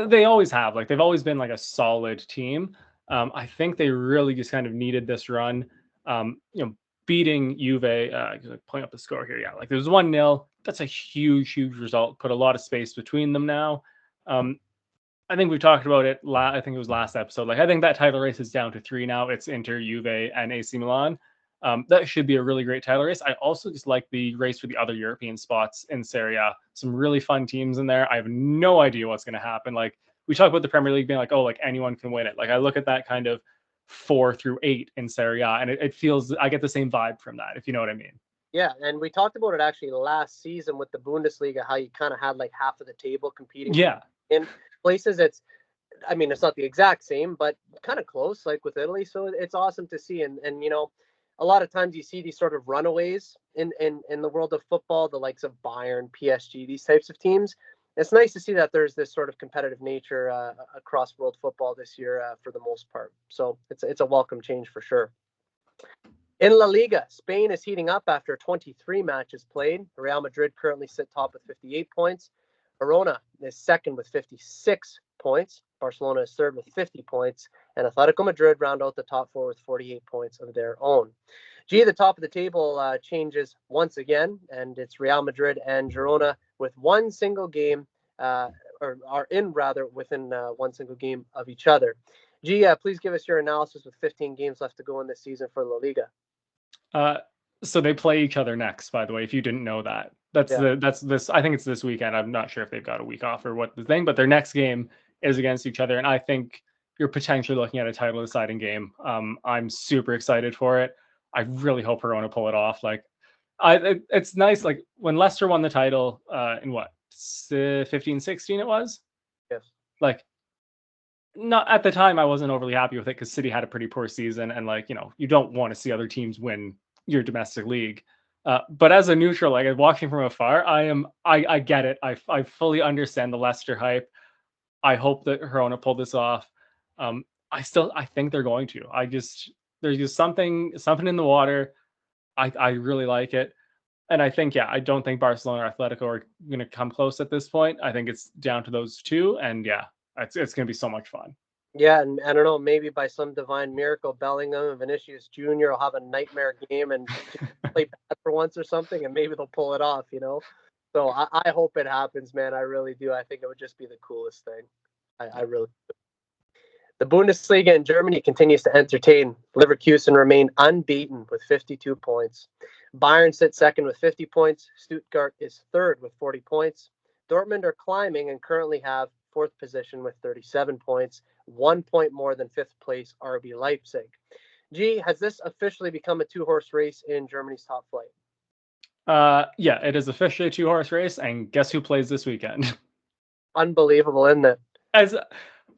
they always have like they've always been like a solid team. I think they really just kind of needed this run. Beating Juve, pulling up the score here. Yeah, like there's 1-0. That's a huge, huge result. Put a lot of space between them now. I think we talked about it. I think it was last episode. Like I think that title race is down to 3 now. It's Inter, Juve, and AC Milan. That should be a really great title race. I also just like the race for the other European spots in Serie A. Some really fun teams in there. I have no idea what's going to happen. Like we talk about the Premier League being like, oh, like anyone can win it. Like I look at that kind of 4 through 8 in Serie A, and it feels I get the same vibe from that. If you know what I mean. Yeah, and we talked about it actually last season with the Bundesliga, how you kind of had like half of the table competing for Yeah, in places. I mean, it's not the exact same, but kind of close, like with Italy. So it's awesome to see, and a lot of times you see these sort of runaways in the world of football, the likes of Bayern, PSG, these types of teams. It's nice to see that there's this sort of competitive nature across world football this year for the most part. So it's a welcome change for sure. In La Liga, Spain is heating up after 23 matches played. Real Madrid currently sit top with 58 points. Girona is second with 56 points. Barcelona is third with 50 points. And Atletico Madrid round out the top 4 with 48 points of their own. The top of the table changes once again, and it's Real Madrid and Girona with one single game, or are in rather within one single game of each other. Please give us your analysis with 15 games left to go in this season for La Liga. So they play each other next, by the way, if you didn't know that. Yeah. That's this I think it's this weekend. I'm not sure if they've got a week off or what the thing, but their next game is against each other. And I think you're potentially looking at a title deciding game. I'm super excited for it. I really hope Verona pull it off. Like it's nice. Like when Leicester won the title in what 15, 16 it was. Yes. Like not at the time I wasn't overly happy with it because City had a pretty poor season and like you don't want to see other teams win your domestic league. But as a neutral, like watching from afar, I get it. I fully understand the Leicester hype. I hope that Girona pulled this off. I think they're going to. There's just something in the water. I really like it. And I think, I don't think Barcelona or Atletico are going to come close at this point. I think it's down to those two, and it's going to be so much fun. Yeah, and I don't know, maybe by some divine miracle, Bellingham and Vinicius Jr. will have a nightmare game and just play bad for once or something, and maybe they'll pull it off, you know? So I hope it happens, man. I really do. I think it would just be the coolest thing. I really do. The Bundesliga in Germany continues to entertain. Leverkusen remain unbeaten with 52 points. Bayern sits second with 50 points. Stuttgart is third with 40 points. Dortmund are climbing and currently have fourth position with 37 points, 1 point more than fifth place RB Leipzig. G, has this officially become a two-horse race in Germany's top flight? Yeah, it is officially a two-horse race, and guess who plays this weekend? Unbelievable, isn't it? As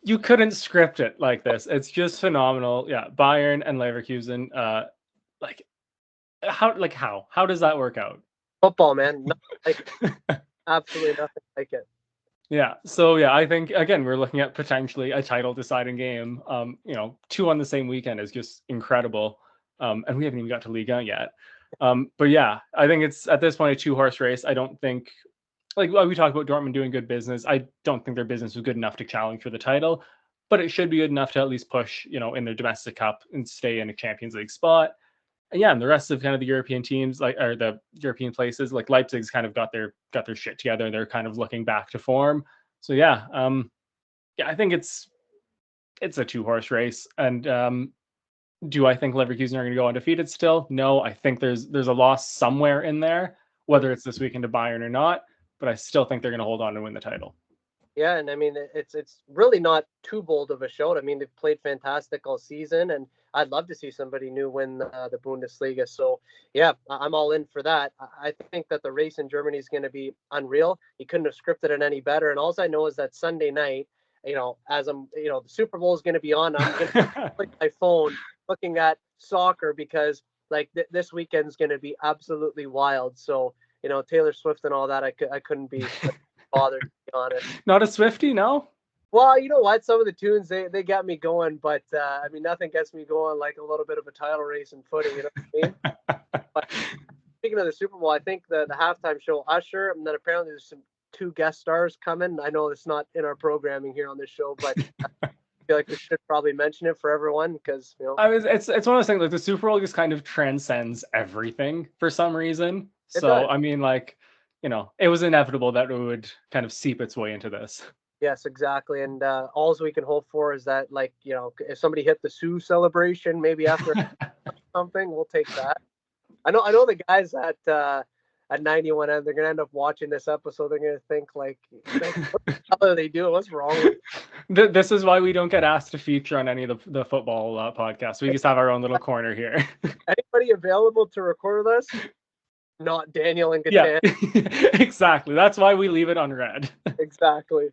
you couldn't script it like this. It's just phenomenal. Yeah, Bayern and Leverkusen. Like how does that work out? Football, man. Absolutely nothing like it. Yeah. So I think again we're looking at potentially a title deciding game. Two on the same weekend is just incredible. And we haven't even got to Liga yet. But I think it's at this point a two-horse race. I don't think, like we talked about Dortmund doing good business. I don't think their business was good enough to challenge for the title, but it should be good enough to at least push, in their domestic cup and stay in a Champions League spot. And the rest of kind of the European teams, or the European places, like Leipzig's kind of got their shit together, and they're kind of looking back to form. So I think it's a two-horse race. And do I think Leverkusen are going to go undefeated still? No, I think there's a loss somewhere in there, whether it's this weekend to Bayern or not. But I still think they're going to hold on and win the title. Yeah, and I mean it's really not too bold of a shout. I mean they've played fantastic all season, and I'd love to see somebody new win the Bundesliga. So I'm all in for that. I think that the race in Germany is going to be unreal. You couldn't have scripted it any better. And all I know is that Sunday night, as the Super Bowl is going to be on, I'm going to click my phone looking at soccer because this weekend's going to be absolutely wild. So Taylor Swift and all that, I couldn't be bothered, to be honest. Not a Swiftie, no? Well, you know what? Some of the tunes they got me going, but I mean nothing gets me going like a little bit of a title race in footy. You know what I mean? But speaking of the Super Bowl, I think the halftime show Usher, and then apparently there's some two guest stars coming. I know it's not in our programming here on this show, but I feel like we should probably mention it for everyone because it's one of those things, like the Super Bowl just kind of transcends everything for some reason. So I mean, it was inevitable that it would kind of seep its way into this. Yes, exactly. And all we can hope for is that, if somebody hit the Sioux celebration, maybe after something, we'll take that. I know the guys at 91M, they're gonna end up watching this episode. They're gonna think like, what the hell are they doing? What's wrong with This is why we don't get asked to feature on any of the football podcasts. We just have our own little corner here. Anybody available to record us? Not Daniel and Gitano. Yeah, exactly. That's why we leave it unread. Exactly.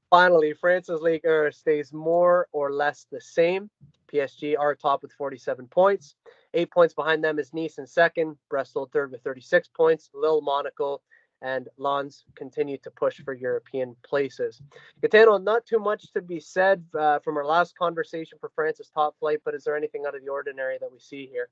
Finally, France's Ligue 1 stays more or less the same. PSG are top with 47 points. 8 points behind them is Nice in second, Brest third with 36 points. Lille, Monaco, and Lens continue to push for European places. Gitano, not too much to be said from our last conversation for France's top flight, but is there anything out of the ordinary that we see here?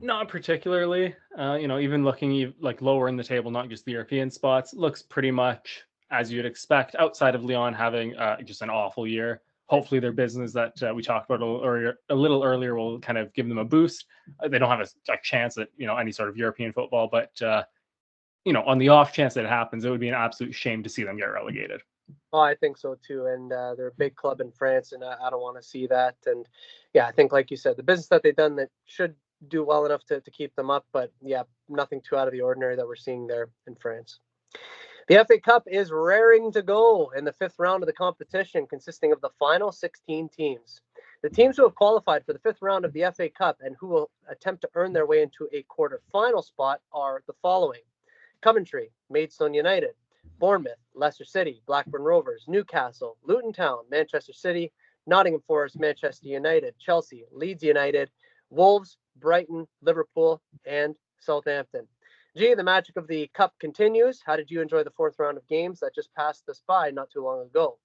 Not particularly. Even looking like lower in the table, not just the European spots, looks pretty much as you'd expect, outside of Lyon having just an awful year. Hopefully their business that we talked about a little earlier will kind of give them a boost. They don't have a chance at any sort of European football, but on the off chance that it happens, it would be an absolute shame to see them get relegated. Oh, I think so too. And they're a big club in France, and I don't want to see that. And I think, like you said, the business that they've done that should do well enough to keep them up. But nothing too out of the ordinary that we're seeing there in France. The FA Cup is raring to go in the fifth round of the competition, consisting of the final 16 teams. The teams who have qualified for the fifth round of the FA Cup and who will attempt to earn their way into a quarter-final spot are the following: Coventry, Maidstone United, Bournemouth, Leicester City, Blackburn Rovers, Newcastle, Luton Town, Manchester City, Nottingham Forest, Manchester United, Chelsea, Leeds United, Wolves, Brighton, Liverpool, and Southampton. G, the magic of the Cup continues. How did you enjoy the fourth round of games that just passed us by not too long ago?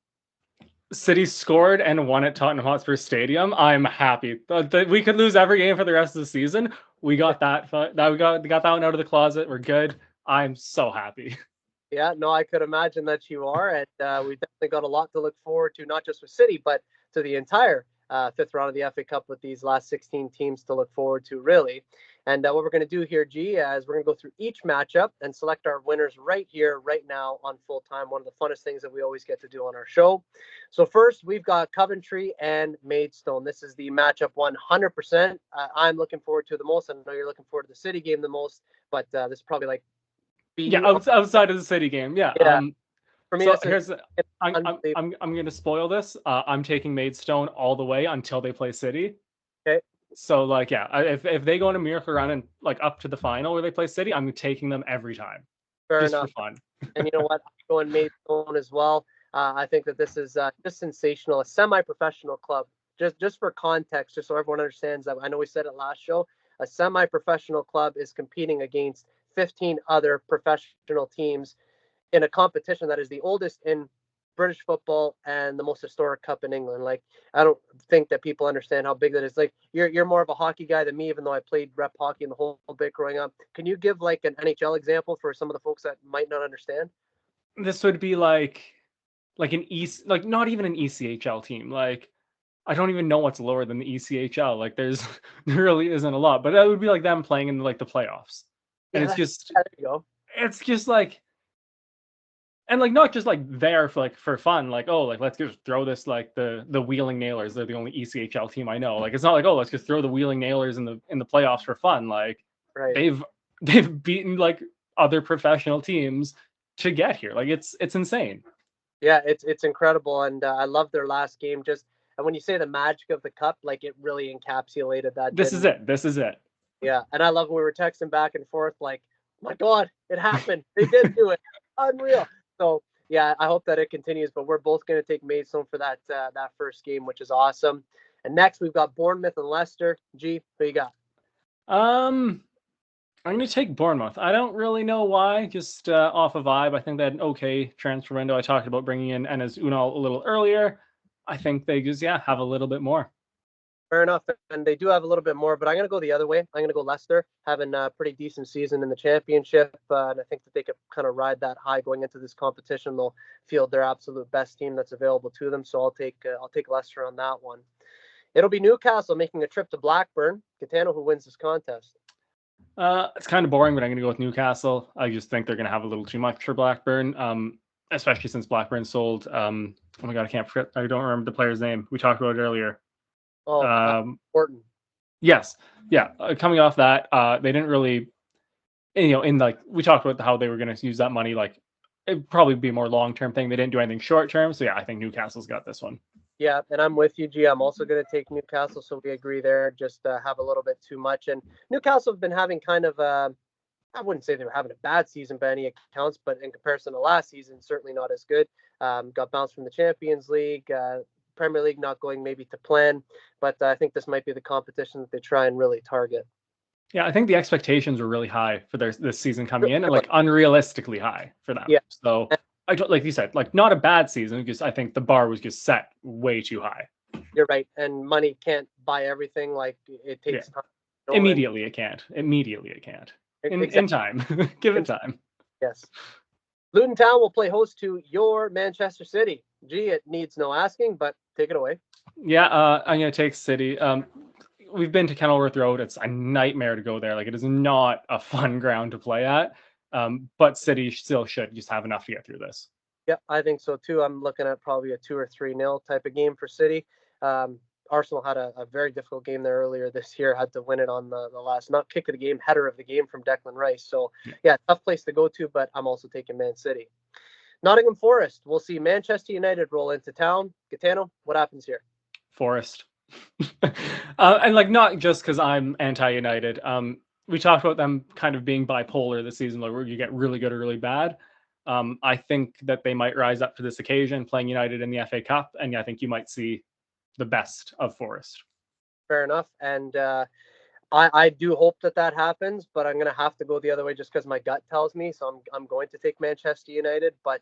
City scored and won at Tottenham Hotspur Stadium. I'm happy. We could lose every game for the rest of the season. We got that. We got that one out of the closet. We're good. I'm so happy. Yeah, no, I could imagine that you are, and we've definitely got a lot to look forward to, not just with City, but to the entire fifth round of the FA Cup with these last 16 teams to look forward to, really. And what we're going to do here, G, is we're going to go through each matchup and select our winners right here, right now on Full Time. One of the funnest things that we always get to do on our show. So first, we've got Coventry and Maidstone. This is the matchup 100%. I'm looking forward to the most. I know you're looking forward to the City game the most, but this is probably like Yeah, B. outside of the City game. Yeah. Yeah. For me, So this here's I'm unbelievable. going to spoil this. I'm taking Maidstone all the way until they play City. Okay, So like yeah, if they go in a miracle run and like up to the final where they play City, I'm taking them every time, fair just for enough. fun. And you know what? I'm going Maidstone as well. I think that this is just sensational. A semi-professional club. Just for context, just so everyone understands that. I know we said it last show. A semi-professional club is competing against 15 other professional teams in a competition that is the oldest in British football and the most historic cup in England. Like, I don't think that people understand how big that is. Like, you're more of a hockey guy than me, even though I played rep hockey in the whole bit growing up. Can you give like an NHL example for some of the folks that might not understand? This would be like an like not even an ECHL team. Like I don't even know what's lower than the ECHL. Like there's there really isn't a lot, but that would be like them playing in like the playoffs. And Yeah, there you go. it's just like and like not just like there for like for fun, like oh like let's just throw this like the Wheeling Nailers. They're the only ECHL team I know. Like it's not like oh let's just throw the Wheeling Nailers in the playoffs for fun. Like Right. they've they've beaten like other professional teams to get here. Like it's insane. Yeah, it's incredible, and I love their last game. Just and when you say the magic of the cup, like it really encapsulated that, This is didn't? it. This is it. Yeah, and I love when we were texting back and forth, like, my God, it happened. They did do it. Unreal. So yeah, I hope that it continues. But we're both going to take Maidstone for that first game, which is awesome. And next we've got Bournemouth and Leicester. G, who you got? Um, I'm going to take Bournemouth. I don't really know why, just off a vibe. I think they had an okay transfer window. I talked about bringing in Enes Unal a little earlier. I think they just, yeah, have a little bit more. Fair enough, and they do have a little bit more, but I'm going to go the other way. I'm going to go Leicester, having a pretty decent season in the championship, and I think that they could kind of ride that high going into this competition. They'll field their absolute best team that's available to them, so I'll take Leicester on that one. It'll be Newcastle making a trip to Blackburn. Gitano, who wins this contest? It's kind of boring, but I'm going to go with Newcastle. I just think they're going to have a little too much for Blackburn, especially since Blackburn sold. Oh my God, I can't forget. I don't remember the player's name. We talked about it earlier. Oh, Orton. Yes, yeah. Coming off that, they didn't really, in like we talked about how they were going to use that money. Like it'd probably be a more long term thing. They didn't do anything short term, so yeah, I think Newcastle's got this one. Yeah, and I'm with you, G. I'm also going to take Newcastle, so we agree there. Just have a little bit too much, and Newcastle have been having kind of I wouldn't say they were having a bad season by any accounts, but in comparison to last season, certainly not as good. Got bounced from the Champions League, Premier League not going maybe to plan, but I think this might be the competition that they try and really target. Yeah, I think the expectations were really high for this season coming in, and like unrealistically high for them. Yeah, So I don't like you said, like not a bad season because I think the bar was just set way too high. you're right, and money can't buy everything. Like it takes time. Immediately it can't. Immediately it can't. In time, give it time. Yes. Luton Town will play host to your Manchester City. Gee, it needs no asking, but take it away. Yeah, I'm gonna take City. We've been to Kenilworth Road. It's a nightmare to go there. Like it is not a fun ground to play at. But City still should just have enough to get through this. Yeah, I think so too. I'm looking at probably a 2 or 3-0 type of game for City. Arsenal had a very difficult game there earlier this year, had to win it on the last, not kick of the game, header of the game from Declan Rice. So, yeah, tough place to go to, but I'm also taking Man City. Nottingham Forest, we'll see Manchester United roll into town. Gitano, what happens here? Forest. And like not just because I'm anti-United. We talked about them kind of being bipolar this season, like where you get really good or really bad. I think that they might rise up to this occasion, playing United in the FA Cup, and I think you might see the best of Forest. Fair enough, and I do hope that happens, but I'm gonna have to go the other way just because my gut tells me. So I'm going to take Manchester United, but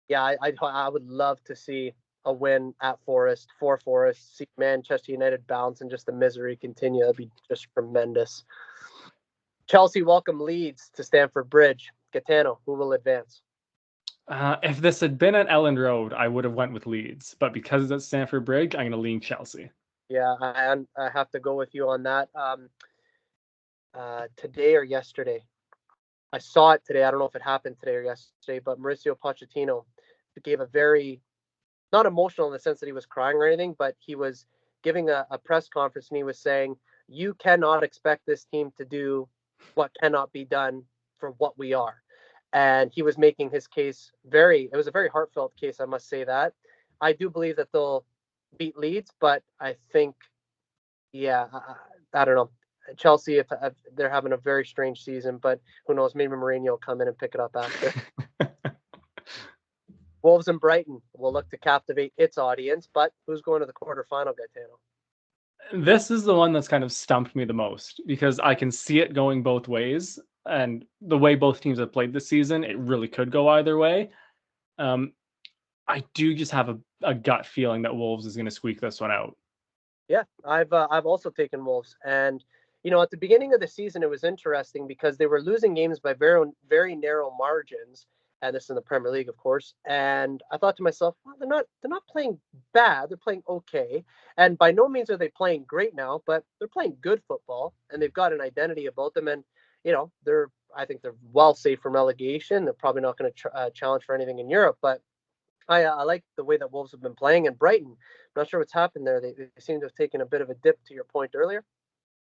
yeah, I would love to see a win at Forest for Forest. See Manchester United bounce and just the misery continue. That'd be just tremendous. Chelsea welcome Leeds to Stamford Bridge. Gitano, who will advance? If this had been at Ellen Road, I would have went with Leeds, but because it's at Stamford Bridge, I'm going to lean Chelsea. Yeah, I have to go with you on that. Today or yesterday, I saw it today. I don't know if it happened today or yesterday, but Mauricio Pochettino gave a very, not emotional in the sense that he was crying or anything, but he was giving a press conference and he was saying, you cannot expect this team to do what cannot be done for what we are. And he was making his case it was a very heartfelt case, I must say that. I do believe that they'll beat Leeds, but I think, yeah, I don't know. Chelsea, if they're having a very strange season, but who knows? Maybe Mourinho will come in and pick it up after. Wolves and Brighton will look to captivate its audience, but who's going to the quarterfinal, Gaetano? This is the one that's kind of stumped me the most because I can see it going both ways. And the way both teams have played this season, it really could go either way. Um, I do just have a gut feeling that Wolves is going to squeak this one out. Yeah, I've also taken Wolves, and at the beginning of the season, it was interesting because they were losing games by very narrow margins, and this in the Premier League, of course. And I thought to myself, well, they're not playing bad, they're playing okay, and by no means are they playing great now, but they're playing good football, and they've got an identity about them, and I think they're well safe from relegation. They're probably not going to challenge for anything in Europe, but I like the way that Wolves have been playing. And Brighton, I'm not sure what's happened there. They seem to have taken a bit of a dip, to your point earlier.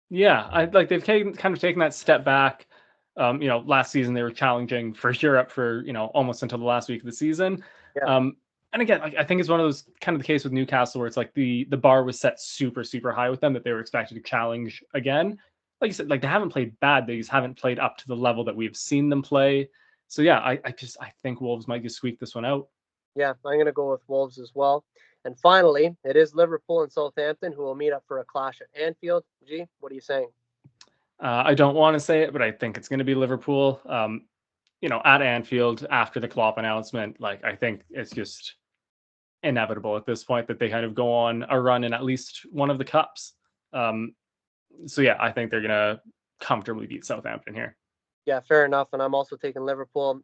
Yeah, I like they've kind of taken that step back. Last season they were challenging for Europe for almost until the last week of the season. Yeah, And again, I think it's one of those kind of the case with Newcastle where it's like the bar was set super super high with them that they were expected to challenge again. Like you said, like they haven't played bad. They just haven't played up to the level that we've seen them play. So yeah, I think Wolves might just squeak this one out. yeah, I'm going to go with Wolves as well. And finally, it is Liverpool and Southampton who will meet up for a clash at Anfield. G, what are you saying? I don't want to say it, but I think it's going to be Liverpool. At Anfield after the Klopp announcement, like I think it's just inevitable at this point that they kind of go on a run in at least one of the cups. So yeah, I think they're gonna comfortably beat Southampton here. Yeah, fair enough. And I'm also taking Liverpool.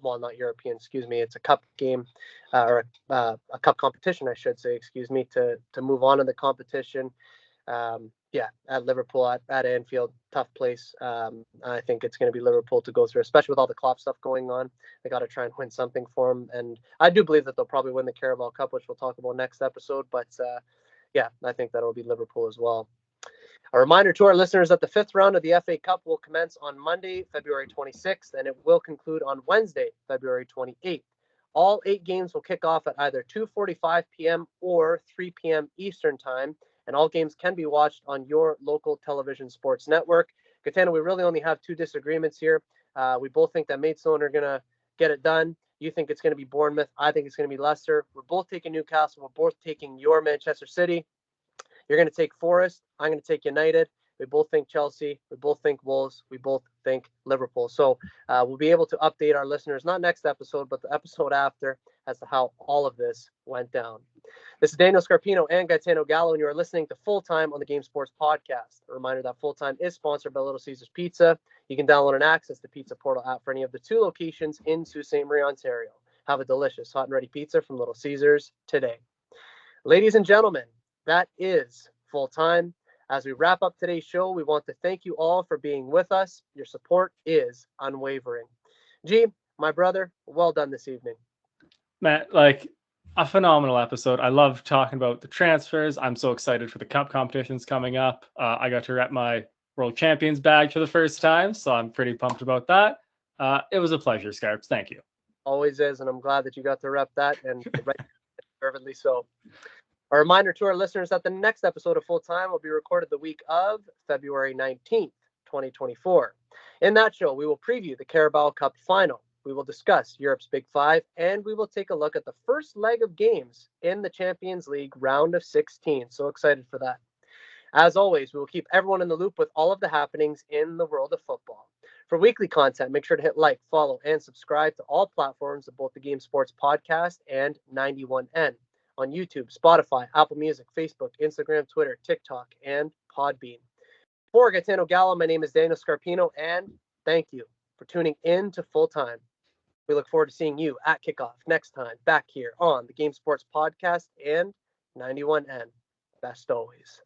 Well, not European, excuse me. It's a cup game, or a cup competition, I should say. Excuse me, to move on in the competition. Yeah, at Liverpool at Anfield, tough place. I think it's going to be Liverpool to go through, especially with all the Klopp stuff going on. They got to try and win something for them, and I do believe that they'll probably win the Carabao Cup, which we'll talk about next episode. But yeah, I think that'll be Liverpool as well. A reminder to our listeners that the fifth round of the FA Cup will commence on Monday, February 26th, and it will conclude on Wednesday, February 28th. All 8 games will kick off at either 2:45 p.m. or 3 p.m. Eastern Time, and all games can be watched on your local television sports network. Gaetano, we really only have 2 disagreements here. We both think that Maidstone are going to get it done. You think it's going to be Bournemouth. I think it's going to be Leicester. We're both taking Newcastle. We're both taking your Manchester City. You're going to take Forest. I'm going to take United. We both think Chelsea. We both think Wolves. We both think Liverpool. So we'll be able to update our listeners, not next episode, but the episode after, as to how all of this went down. This is Daniel Scarpino and Gitano Gallo, and you are listening to Full Time on the Game Sports Podcast. A reminder that Full Time is sponsored by Little Caesars Pizza. You can download and access the Pizza Portal app for any of the 2 locations in Sault Ste. Marie, Ontario. Have a delicious hot and ready pizza from Little Caesars today. Ladies and gentlemen, that is Full Time. As we wrap up today's show, we want to thank you all for being with us. Your support is unwavering. G, my brother, well done this evening. Matt, like a phenomenal episode. I love talking about the transfers. I'm so excited for the cup competitions coming up. I got to rep my World Champions badge for the first time, so I'm pretty pumped about that. It was a pleasure, Scarps. Thank you. Always is, and I'm glad that you got to rep that, and right, deservedly so. A reminder to our listeners that the next episode of Full Time will be recorded the week of February 19th, 2024. In that show, we will preview the Carabao Cup final. We will discuss Europe's Big Five, and we will take a look at the first leg of games in the Champions League round of 16. So excited for that. As always, we will keep everyone in the loop with all of the happenings in the world of football. For weekly content, make sure to hit like, follow, and subscribe to all platforms of both the Game Sports Podcast and 91N. on YouTube, Spotify, Apple Music, Facebook, Instagram, Twitter, TikTok, and Podbean. For Gitano Gallo, my name is Daniel Scarpino, and thank you for tuning in to Full Time. We look forward to seeing you at kickoff next time back here on the Game Sports Podcast and 91N. Best always.